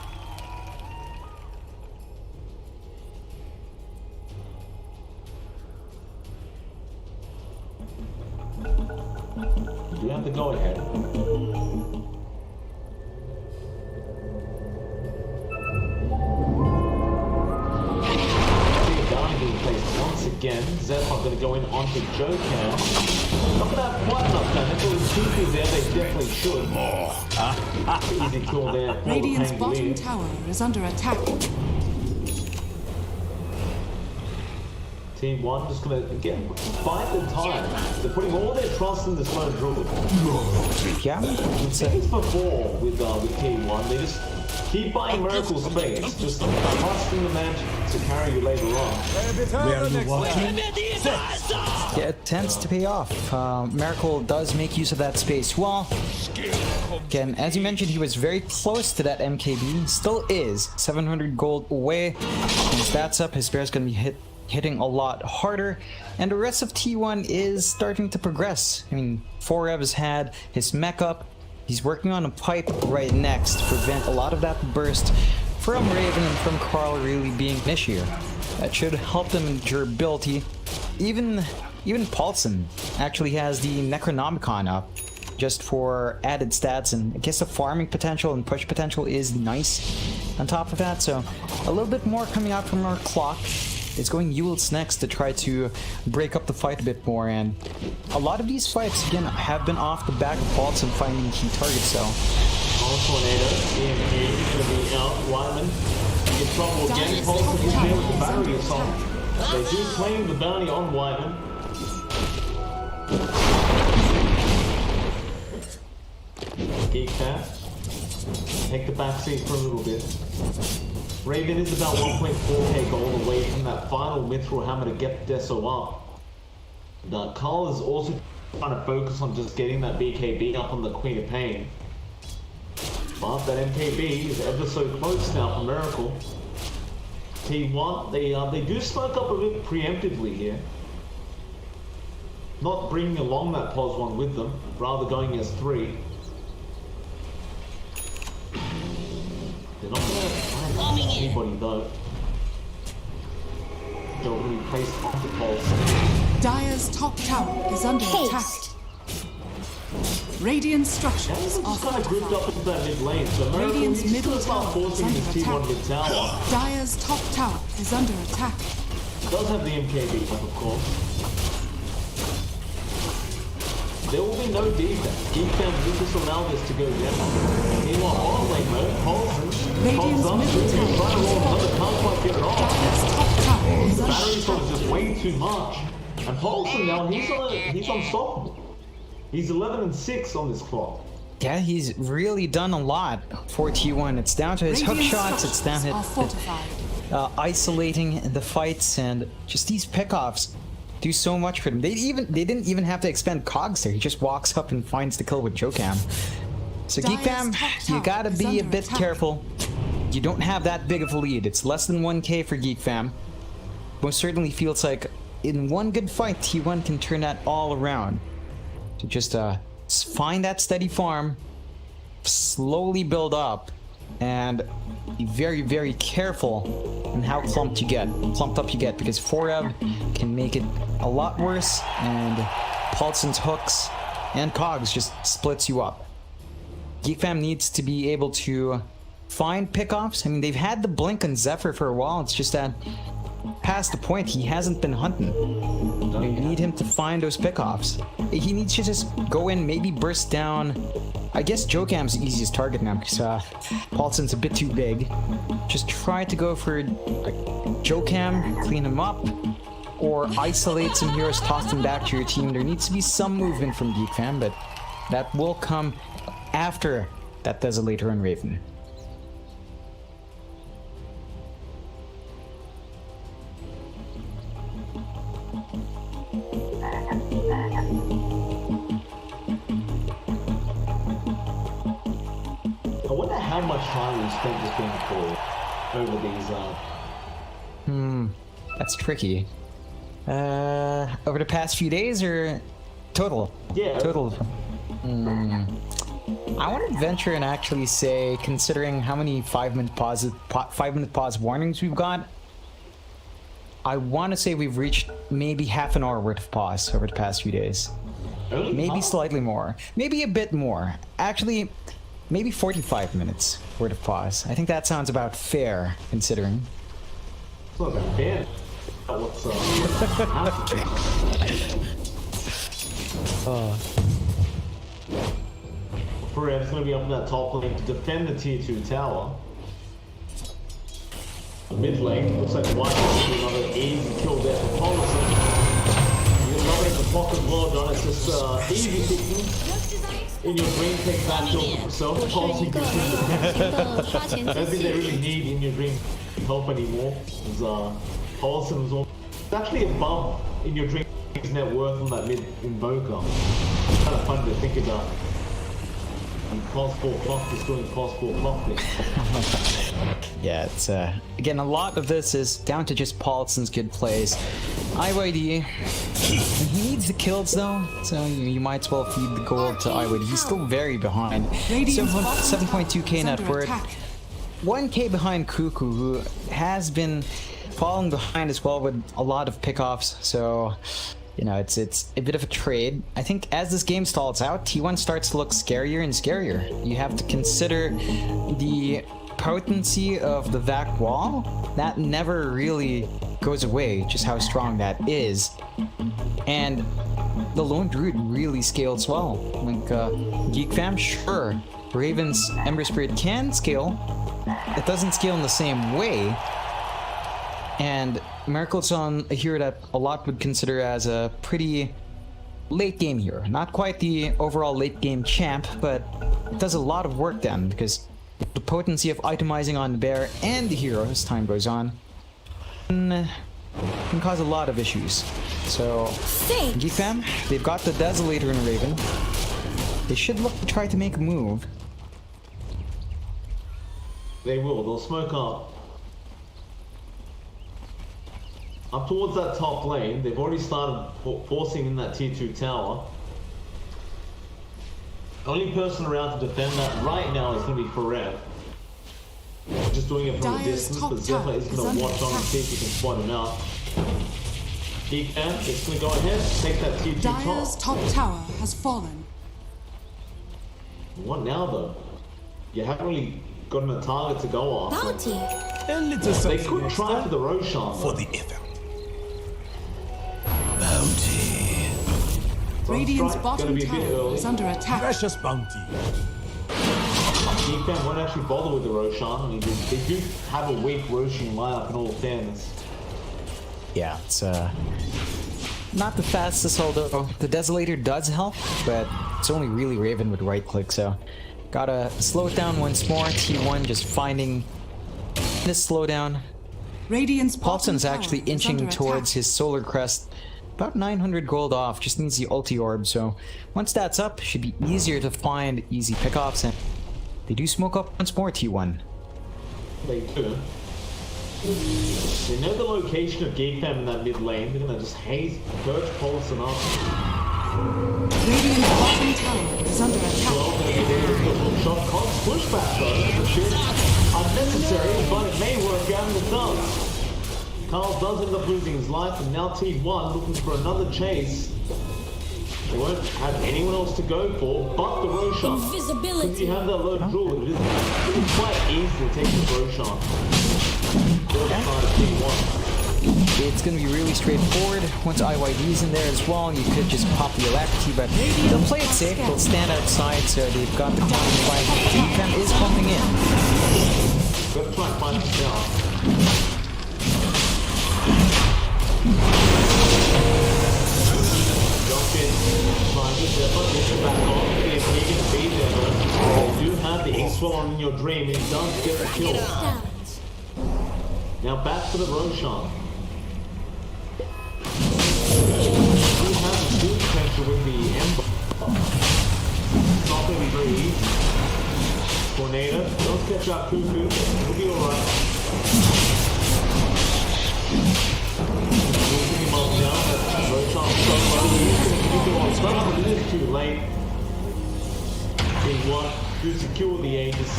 You do have to go ahead. Once again, Zephyr going to go in onto Joe now. Not going to have quite enough damage. If it was 2 there, they definitely should. Easy kill there. Radiant's bottom tower is under attack. T1 just going to, again, find the time. They're putting all their trust in this lone druid. Yeah, We've seen this before with T1. They just keep buying Miracle space, just trusting the magic to carry you later on. Where are you watching? yeah, it tends to pay off. Miracle does make use of that space. Well, again, as you mentioned, he was very close to that MKB. Still is 700 gold away. His stats up, his bear's going to be hitting a lot harder, and the rest of T1 is starting to progress. I mean, Forev has had his mech up. He's working on a pipe right next to prevent a lot of that burst from Raven and from Carl really being an issue. That should help them in durability. Even Paulson actually has the Necronomicon up just for added stats, and I guess the farming potential and push potential is nice on top of that. So a little bit more coming out from our clock. It's going Yule's next to try to break up the fight a bit more, and a lot of these fights, again, have been off the back of Paulson finding key targets, so. Tornado, EMP is going to be out. Wyman in trouble again. Paulson is there with the battery assault. They do claim the bounty on Wyman. Geek fast. Take the backseat for a little bit. Raven is about 1.4k gold away from that final Mithril Hammer to get Deso up. Carl is also trying to focus on just getting that BKB up on the Queen of Pain. But that MKB is ever so close now for Miracle. T1, they do smoke up a bit preemptively here. Not bringing along that pos 1 with them, rather going as 3. They're not going to find anybody though. They're going to be placed off the pulse. Dire's top tower is under attack. Radiant structures are Just kind of grouped fortified. up into that mid lane, so Miracle Radiant's needs to middle start tower is forcing under his T1 attack. mid tower. Dire's top tower is under attack. Does have the MKB up, of course. There will be no defense. Defense will just allow this to go down. Meanwhile, bottom lane mode, Paulson Radiant's pops up, middle trying to tower roll is another, can't quite get it off. Dire's top tower is The under battery shot is attack. just way too much. And Paulson now, he's unstoppable. He's 11 and 6 on this clock. Yeah, he's really done a lot for T1. It's down to his hook Radiant shots, it's down structures are to fortified. isolating the fights, and just these pickoffs do so much for them. They didn't even have to expend cogs there. He just walks up and finds the kill with Jokam. So Geek Fam, you gotta be a bit careful. You don't have that big of a lead. It's less than 1k for Geek Fam. Most certainly feels like in one good fight, T1 can turn that all around. To just find that steady farm, slowly build up, and be very, very careful in how clumped up you get, because Forev can make it a lot worse, and Paulson's hooks and cogs just splits you up. Geek Fam needs to be able to find pickoffs. I mean, they've had the blink on Zephyr for a while. It's just that past the point, he hasn't been hunting. You need him to find those pickoffs. He needs to just go in, maybe burst down. I guess Jokam's the easiest target now because Paulson's a bit too big. Just try to go for Jokam, clean him up, or isolate some heroes, toss them back to your team. There needs to be some movement from Geek Fam, but that will come after that Desolator and Raven. I wonder how much time we spent just being called over these. That's tricky. Over the past few days or total? Yeah. Total. I want to venture and actually say, considering how many 5-minute pause warnings we've got, I want to say we've reached maybe half an hour worth of pause over the past few days. Maybe slightly more. Maybe a bit more. Actually, maybe 45 minutes worth of pause. I think that sounds about fair, considering. It's not that bad. What's Perhaps going to be up in that top lane to defend the tier 2 tower. Mid lane, looks like White has another easy kill there for Paulson. You get another in the pocket as well, John. It's just easy picking. In your dream, take that kill for yourself. Paulson I don't think they really need in your dream help anymore. Paulson was all actually above in your dream net worth on that mid invoker. Kind of fun to think about. And possible clock is doing possible clock thing. Yeah, it's again, a lot of this is down to just Paulson's good plays. IYD, he needs the kills though, so you might as well feed the gold to IYD. He's still very behind. 7.2k net worth. 1k behind Kuku, who has been falling behind as well with a lot of pickoffs, so you know, it's a bit of a trade. I think as this game stalls out, T1 starts to look scarier and scarier. You have to consider the potency of the VAC wall. That never really goes away, just how strong that is. And the Lone Druid really scales well. Like, Geek Fam, sure, Raven's Ember Spirit can scale. It doesn't scale in the same way. And Miracle's on a hero that a lot would consider as a pretty late game hero. Not quite the overall late game champ, but it does a lot of work then, because the potency of itemizing on the bear and the hero as time goes on can cause a lot of issues. So, Geek Fam, they've got the Desolator and Raven. They should look to try to make a move. They will. They'll smoke up towards that top lane. They've already started forcing in that tier 2 tower. Only person around to defend that right now is going to be Forev. Just doing it from a distance, but Zephyr is going to watch on and see if he can spot him out. Geek Fam is going to go ahead and take that tier 2 Dire's top. top tower has fallen. What now though? You haven't really gotten a target to go after. Bounty. A little They something could try for the Roshan. for the ether. Bounty. Radiant's Sunstrike bottom gonna be a bit tower early. is under attack. Precious bounty. Geek Fam won't actually bother with the Roshan. I mean, they do have a weak Roshan lineup in all fairness. Yeah, it's not the fastest, although the Desolator does help, but it's only really Raven with right click, so gotta slow it down once more. T1 just finding this slowdown. Radiant's bottom Paulson's tower actually is inching under towards attack. his solar crest. About 900 gold off, just needs the ulti orb, so once that's up, should be easier to find easy pickoffs, and they do smoke up once more, T1. They do. They know the location of Geek Fam in that mid lane. They're gonna just haze Birch Paulson up. Radiant's bottom tower is under attack. Well, maybe there's a little shot called pushback though. It's a bit unnecessary, but it may work out and it does. Carl does end up losing his life, and now T1 looking for another chase. They won't have anyone else to go for but the Roshan. Since you have that low draw, it is quite easy to take the Roshan. It's going to be really straightforward. Once IYD's in there as well, you could just pop the Alacrity, but they'll play it safe, they'll stand outside, so they've got the counter fight. Geek is pumping in. Gotta try and find this down. Jump in, trying to step up, get back on, if he can be there, but you do have the X-Swell on in your dream, it does get the kill. Now back to the Roshan. You have the steal potential with the Ember. It's not going to be very easy. Tornado, don't catch up Cuckoo, it'll be alright. Moving him on down, that's Roshan so low, he's going to keep it on top, but it is too late. He won to secure the Aegis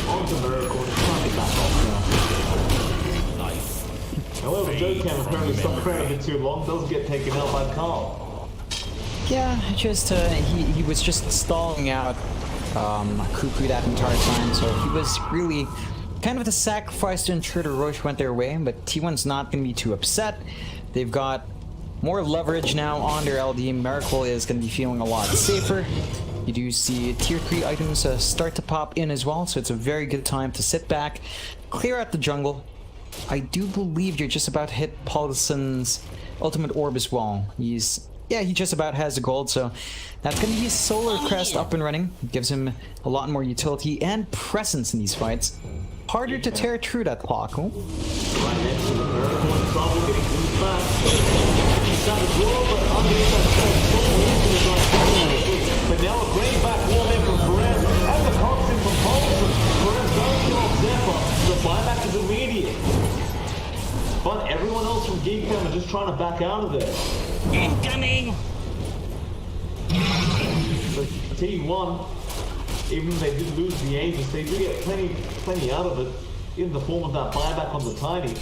onto Miracle and it's trying to back off now. However, Joe Cam apparently stuck around a bit too long, does get taken out by Carl. Yeah, just he was just stalling out Cuckoo that entire time, so he was really kind of the sacrifice to ensure the Roche went their way, but T1's not going to be too upset. They've got more leverage now on their LD. Miracle is going to be feeling a lot safer. You do see tier 3 items start to pop in as well, so it's a very good time to sit back, clear out the jungle. I do believe you're just about to hit Paulson's ultimate orb as well. He just about has the gold, so that's going to be his solar crest up and running. It gives him a lot more utility and presence in these fights. Harder to tear through that clock. Oh. Right next to the Miracle in trouble, getting moved back. He's got a draw, but underneath that but now a great back wall there from Perez, and the cogs in from Paulson. Perez does kill off Zephyr. The buyback is immediate. But everyone else from Geek Fam are just trying to back out of there. Incoming! So T1, even if they did lose the Aegis, they do get plenty out of it in the form of that buyback on the Tiny.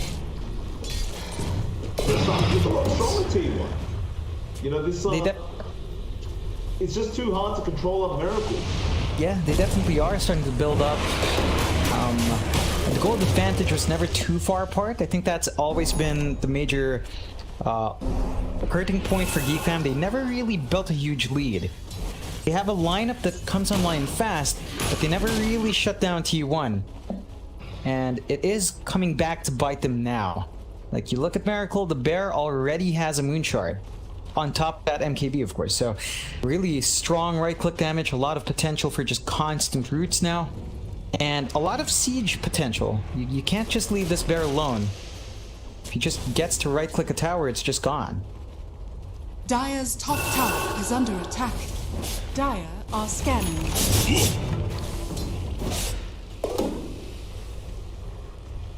It's a lot stronger T1. You know, this it's just too hard to control that Miracle. Yeah, they definitely are starting to build up. The gold advantage was never too far apart. I think that's always been the major hurting point for Geek Fam. They never really built a huge lead. They have a lineup that comes online fast, but they never really shut down T1. And it is coming back to bite them now. Like, you look at Miracle, the bear already has a moon shard. On top of that MKB, of course. So, really strong right-click damage, a lot of potential for just constant roots now. And a lot of siege potential. You can't just leave this bear alone. If he just gets to right-click a tower, it's just gone. Dire's top tower is under attack. Dire are scanning.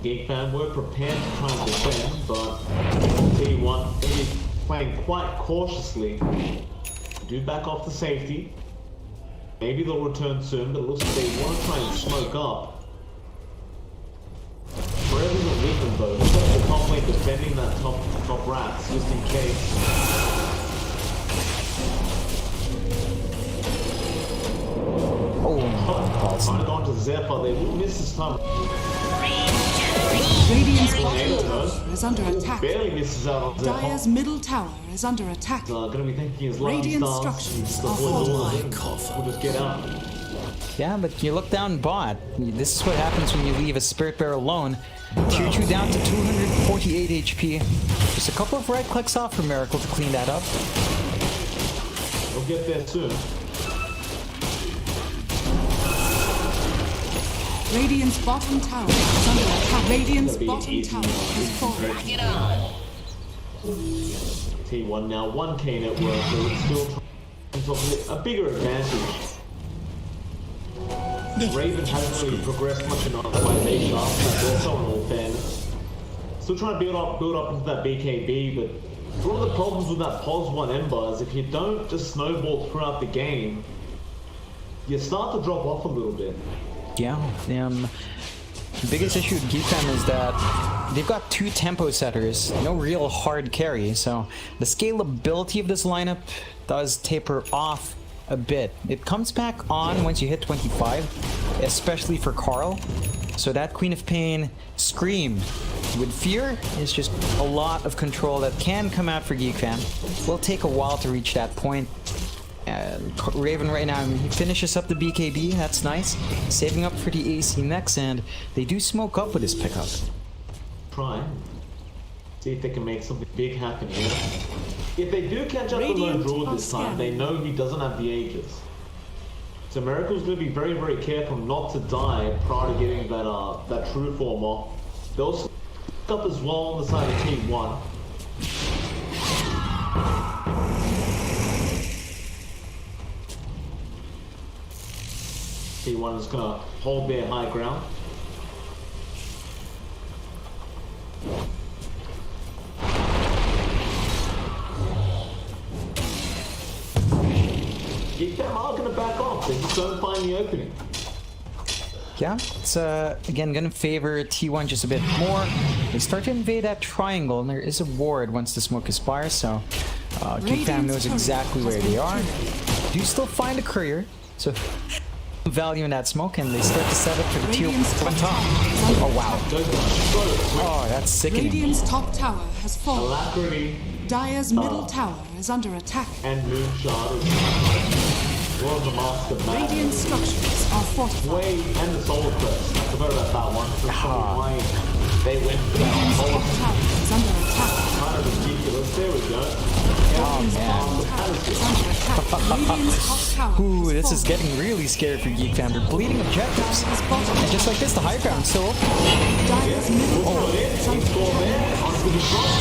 Geek Fam were prepared to try and defend, but T1 is playing quite cautiously. Do back off the safety. Maybe they'll return soon, but it looks like they want to try and smoke up. Forever's a weapon though. Looks like the top lane defending that top rats, just in case. Oh, trying to go onto Zephyr, they will miss this time. Radiant's bottom tower is under attack. Barely misses out on Zephyr. Dire's middle tower is under attack. Gonna be thinking his lucky Radiant stars. structures We'll just get out. yeah, but you look down bot. This is what happens when you leave a Spirit Bear alone. Tier 2 down to 248 HP. Just a couple of right clicks off for Miracle to clean that up. We'll get there soon. Radiant's bottom tower is under attack. Radiant's That'd be bottom easy. tower is falling. T1 now 1K network, but it's still trying to a bigger advantage. Raven hasn't really progressed much in optimization after that also in all fairness. Still trying to build up into that BKB, but one of the problems with that POS 1 Ember is if you don't just snowball throughout the game, you start to drop off a little bit. Yeah, the biggest issue with Geek Fam is that they've got 2 tempo setters, no real hard carry, so the scalability of this lineup does taper off a bit. It comes back on once you hit 25, especially for Carl. So that Queen of Pain Scream with Fear is just a lot of control that can come out for Geek Fam. Will take a while to reach that point. Raven right now, he finishes up the BKB, that's nice. Saving up for the AC next, and they do smoke up with his pickup. Try. See if they can make something big happen here. If they do catch up the lone draw this time, they know he doesn't have the Aegis. So Miracle's going to be very, very careful not to die prior to getting that true form off. They'll smoke up as well on the side of T1. T1 is going to hold their high ground. Geek Fam are going to back off. They just don't find the opening. Yeah, it's again gonna favor T1 just a bit more. They start to invade that triangle, and there is a ward once the smoke expires, so Geek Fam knows exactly where they are. Do still find a courier, so value in that smoke, and they start to set up for the T1 top. Oh wow! Oh, that's sickening. Radiant's top tower has fallen. Alacrity Dire's middle tower is under attack. and Moonshot is one of the master Radiant battles. structures are fortified. Way and the Soul Crest. I forgot about that one. For some why they went for that Radiant's whole top tower is under attack. kind of ridiculous. There we go. Radiant's bottom tower is under attack. Radiant's top tower Ooh, has this is fallen. getting really scary for Geek Fam. They're bleeding objectives. Dire's bottom And just like this, the high ground still open. Dire's middle tower is under attack.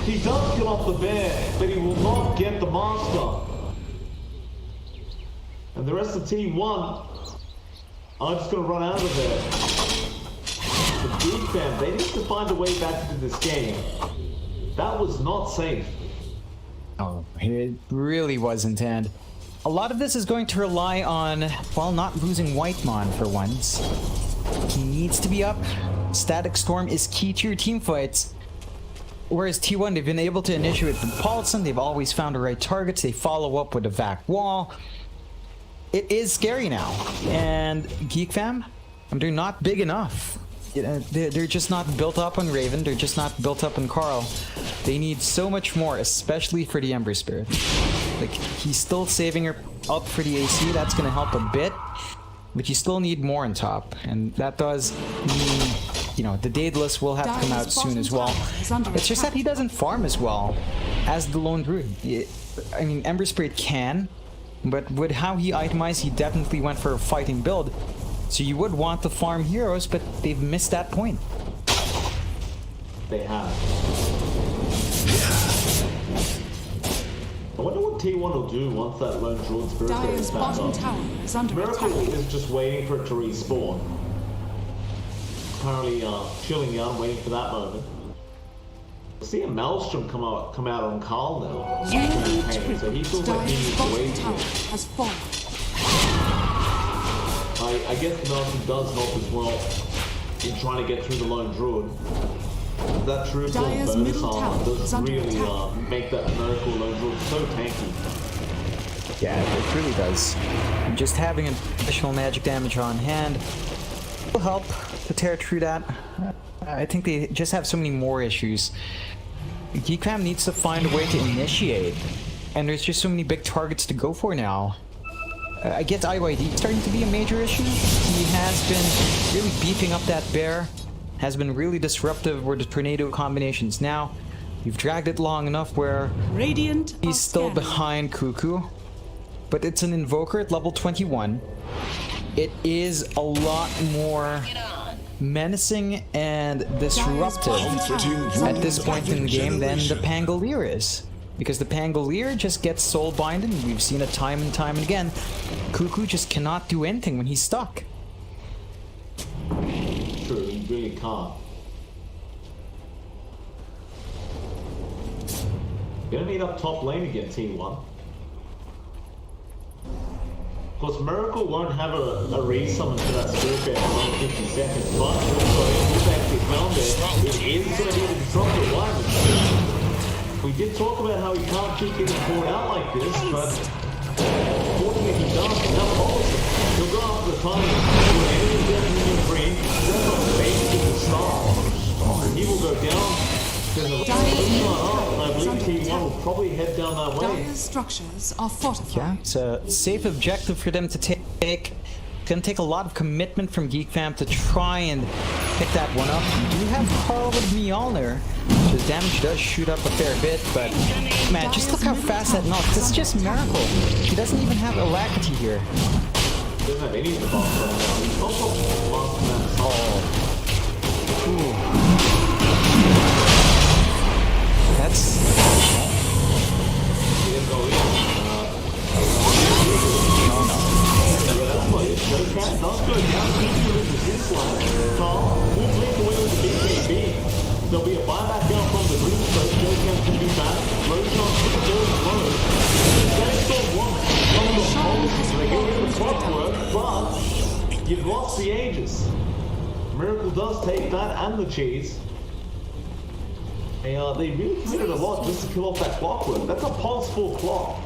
He does kill off the bear, but he will not get the master. And the rest of T1 are just going to run out of there. The Geek Fam, they need to find a way back into this game. That was not safe. Oh, it really wasn't, and a lot of this is going to rely on, well, not losing Whitemon for once. He needs to be up. Static Storm is key to your team fights. Whereas T1, they've been able to initiate with Paulson, they've always found the right targets, they follow up with a vac wall. It is scary now, and Geek Fam, they're not big enough. They're just not built up on Raven, they're just not built up on Carl. They need so much more, especially for the Ember Spirit. Like, he's still saving her up for the AC, that's gonna help a bit, but you still need more on top, and that does mean, you know, the Daedalus will have to come out soon as well. It's just that he doesn't farm as well as the Lone Druid. I mean, Ember Spirit can, but with how he itemized, he definitely went for a fighting build. So you would want to farm heroes, but they've missed that point. They have. I wonder what T1 will do once that Lone Druid Spirit Dire's is back bottom up. tower is under Miracle attack. is just waiting for it to respawn. Currently chilling out, waiting for that moment. See a Maelstrom come out on Carl now. So he feels like he Dire's needs to bottom wait tower here. has fallen. I guess the Maelstrom does help as well in trying to get through the Lone Druid. That true form Dire's bonus middle armor tower does is under really attack. make that Miracle Lone Druid so tanky. Yeah, it really does. And just having additional magic damage on hand will help to tear through that. I think they just have so many more issues. Geek Fam needs to find a way to initiate and there's just so many big targets to go for now. I guess IYD starting to be a major issue. He has been really beefing up that bear, has been really disruptive with the tornado combinations. Now, you've dragged it long enough where Radiant he's still scanning. behind Cuckoo, but it's an Invoker at level 21. It is a lot more menacing and disruptive at this point in the game than the Pangolier is. Because the Pangolier just gets soul binded, and we've seen it time and time and again. Cuckoo just cannot do anything when he's stuck. True, he really can't. Gonna meet up top lane again, T1. Of course, Miracle won't have a resummon for that Spirit Bear for only 50 seconds, but also if it's actually found there, it is going to be a disruptive environment. We did talk about how he can't keep getting caught out like this, but fortunately he does, and how policy. He'll go after the time, when anything gets in your free, that's not basically the start. He will go down. There's a up, and I believe T1 will probably head down that way. Dire's structures are fortified. Yeah, it's a safe objective for them to take. Gonna take a lot of commitment from Geek Fam to try and pick that one up. You do have Carl with Mjolnir, so his damage does shoot up a fair bit, but man, just look how fast that knocks. It's just Miracle. He doesn't even have Alacrity here. He doesn't have any of the bombs right now. He's also lost man. Oh. Ooh. That's... He didn't go in. The cat does go down, keeping with the zip line. Carl will lead the way with the BKB. There'll be a buyback down from the green stroke. Joker can be back. Roshan to the ball is low. That is still one. One of the holes. They get rid of the clockwork, but you've lost the Aegis. Miracle does take that and the cheese. They really committed a lot just to kill off that clockwork. That's a pulse full clock.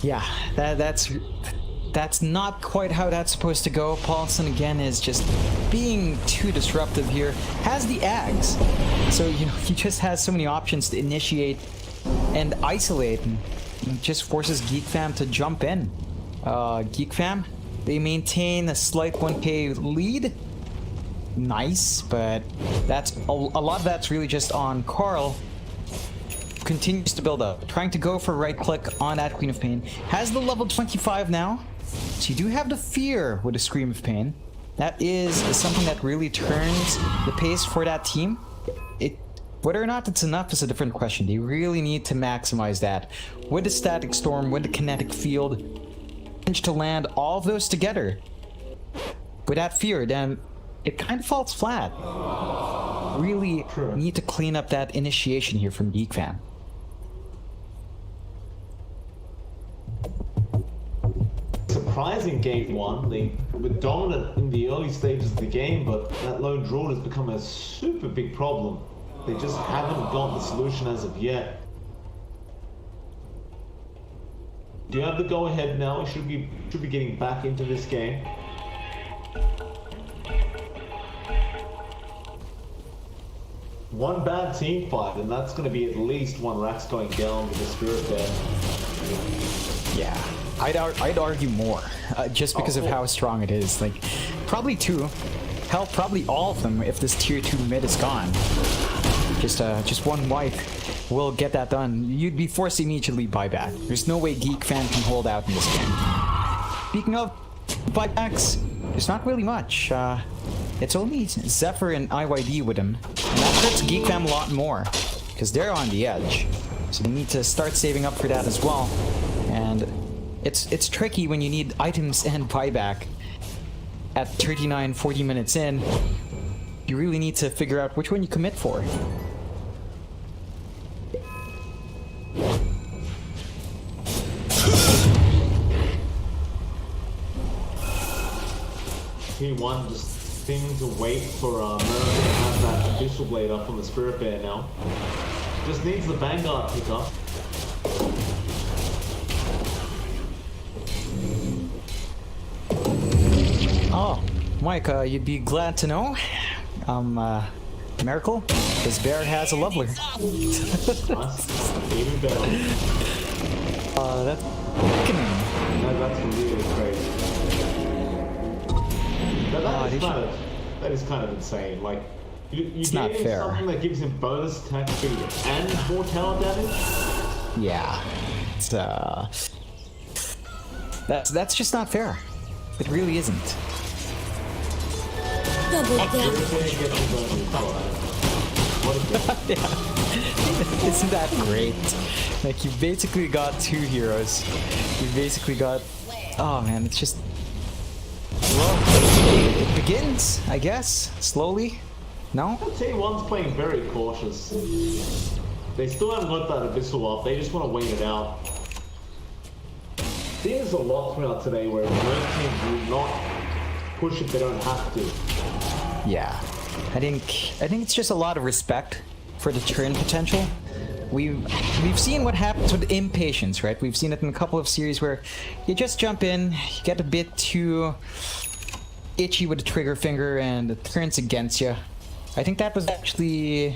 Yeah, that's not quite how that's supposed to go. Paulson again is just being too disruptive here. Has the Ags, so you know he just has so many options to initiate and isolate, and just forces Geek Fam to jump in. Geek Fam, they maintain a slight 1k lead. Nice, but that's a lot of that's really just on Carl. Continues to build up, trying to go for right click on that Queen of Pain. Has the level 25 now. So you do have the fear with a Scream of Pain. That is something that really turns the pace for that team. Whether or not it's enough is a different question. They really need to maximize that. With the Static Storm, with the Kinetic Field, manage to land all of those together. With that fear, then it kind of falls flat. Really need to clean up that initiation here from Geek Fam. Surprising game one. They were dominant in the early stages of the game, but that low draw has become a super big problem. They just haven't got the solution as of yet. Do you have the go ahead now? We should be getting back into this game. One bad team fight, and that's going to be at least one Rax going down with the Spirit there. Yeah, I'd argue more, just because of how strong it is. Like, probably two. Hell, probably all of them if this tier 2 mid is gone. Just one wipe will get that done. You'd be forced to immediately buyback. There's no way Geek Fan can hold out in this game. Speaking of buybacks, there's not really much. It's only Zephyr and IYD with him. And that hurts Geek Fam a lot more, because they're on the edge. So they need to start saving up for that as well. And it's tricky when you need items and buyback at 39, 40 minutes in. You really need to figure out which one you commit for. T1 just seeming to wait for Merlin to have that official blade up on the Spirit Bear now. Just needs the Vanguard pick up. Oh, Mike, you'd be glad to know. Miracle, this bear has a leveler. Nice. Even better. That's sickening. That's really crazy. That is kind of insane. Like, you It's gave not him fair. something that gives him bonus attack speed and more tower damage? Yeah. It's, that's just not fair. It really isn't. Double You're damage. gonna get the bonus tower. What a thing. Isn't that great? Like, you basically got two heroes. You basically got... Oh man, it's just... Well, it begins, I guess, slowly. No? T1's playing very cautious. They still haven't got that abyssal up, they just want to wait it out. There's a lot throughout today where most teams will not push if they don't have to. Yeah. I think it's just a lot of respect for the turn potential. We've seen what happens with impatience, right? We've seen it in a couple of series where you just jump in, you get a bit too itchy with the trigger finger, and it turns against you. I think that was actually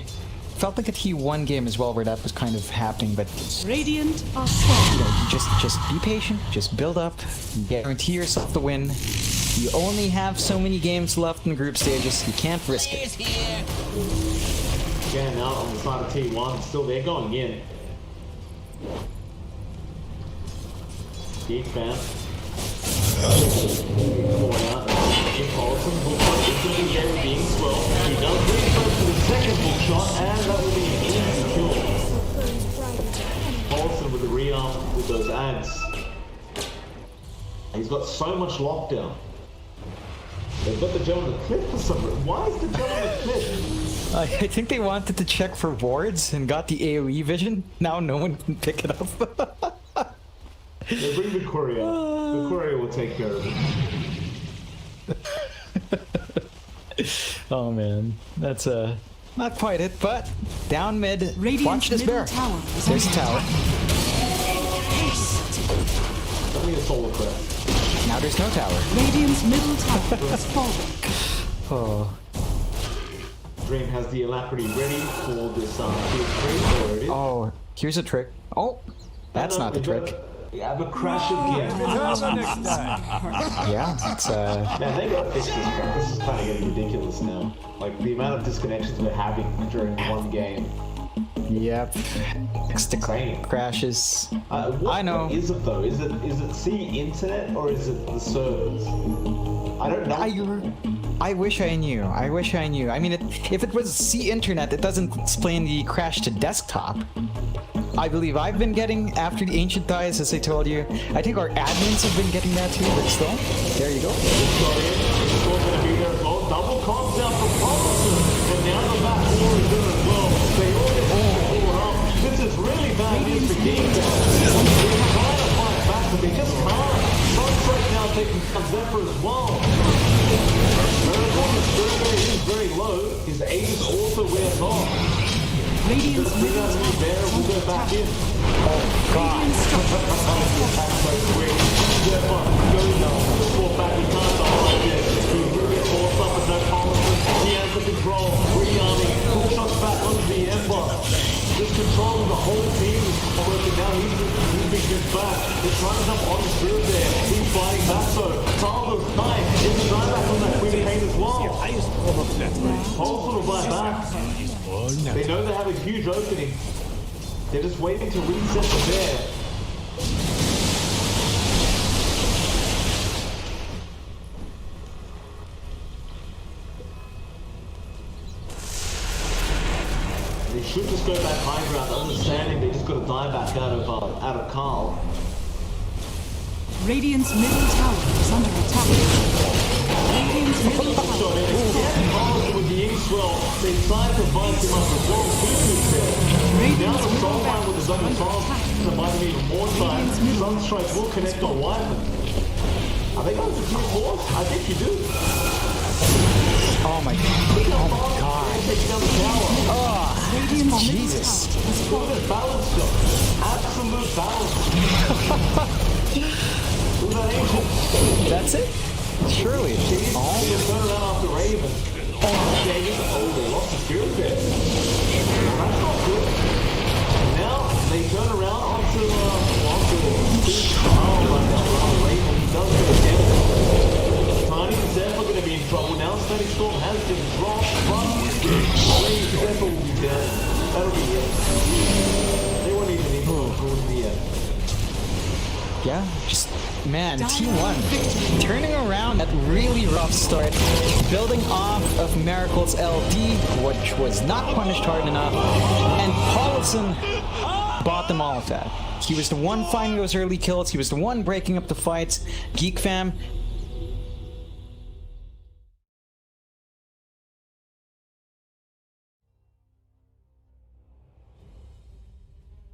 felt like a T1 game as well, where that was kind of happening. But Radiant are you strong. know, just be patient, just build up, guarantee yourself the win. You only have so many games left in group stages. You can't risk it. Again, out on the side of T1, still they're going in. Geek fan. Going out. Impulsion, hook shot, instantly there being slow. He does really close to the second hook shot, and that will be an easy kill. Paulson with the re-arm with those ads. He's got so much lockdown. They've got the gem on the cliff for some reason. Why is the gem on the cliff? I think they wanted to check for wards and got the AoE vision. Now no one can pick it up. They bring the courier. The courier will take care of it. Oh man, that's not quite it, but down mid. Radiant's Watch this middle bear. tower is There's a under tower. Let me a solar crest. Now there's no tower. Radiant's middle tower is falling. Oh, Dream has the alacrity ready for this tier 3. There it is. oh, here's a trick. Oh, that's not the trick. We have a crash again. Next time. Yeah, it's Man, they gotta fix this. This is kind of getting ridiculous now. Like the amount of disconnections we're having during one game. yep. Next to Insane. crashes. What I know. is it though? Is it C internet or is it the servers? I don't know. I wish I knew. I wish I knew. I mean, if it was C internet, it doesn't explain the crash to desktop. I believe I've been getting after the ancient dies, as I told you. I think our admins have been getting that too, but still. There you go. Double comp down from Paulson, and now the back four is in as well. They already forward up. This is really bad news for Geek. They're trying to fight back, but they just can't. Sun's right now taking some Zephyr as well. Marathon's survey is very low. His aim is also wears off. Radiant's Bring middle out a new tower bear, is we'll under go back attack. in. Radiant's structure is Zephyr goes up. The four back, he can't behind it. He will get forced up with no policy. He has the control. Rearming. Pull shots back onto the Ember. Just controlling the whole team. Working now, he's moving this back. They're trying to jump on through there. He's fighting back though. Taldo's time. It's a drive back on that Queen Pain as well. Paulson will buy back. They know they have a huge opening. They're just waiting to reset the bear. They should just go back high ground, understanding they just got to die back out of Carl. Radiant's middle tower is under attack. Radiant's middle tower is falling. Carl with the ink swell, they tried to bind him up as well. Now the soul line with the double toss to bind him even more time. Sunstrike will connect on Wyvern. Are they going to do force? I think you do. Oh my god. Oh my god. Taking down the tower. Radiant's Jesus. middle tower is Look at balance job. Absolute balance. Look at that ancient. That's it? Surely. They Oh, turn around after Raven. Oh, they lost the spirit there. That's not good. Now they turn around onto Yeah, just, man, T1 turning around that really rough start, building off of Miracle's LD, which was not punished hard enough, and Paulson bought them all of that. He was the one finding those early kills, he was the one breaking up the fights. Geek fam,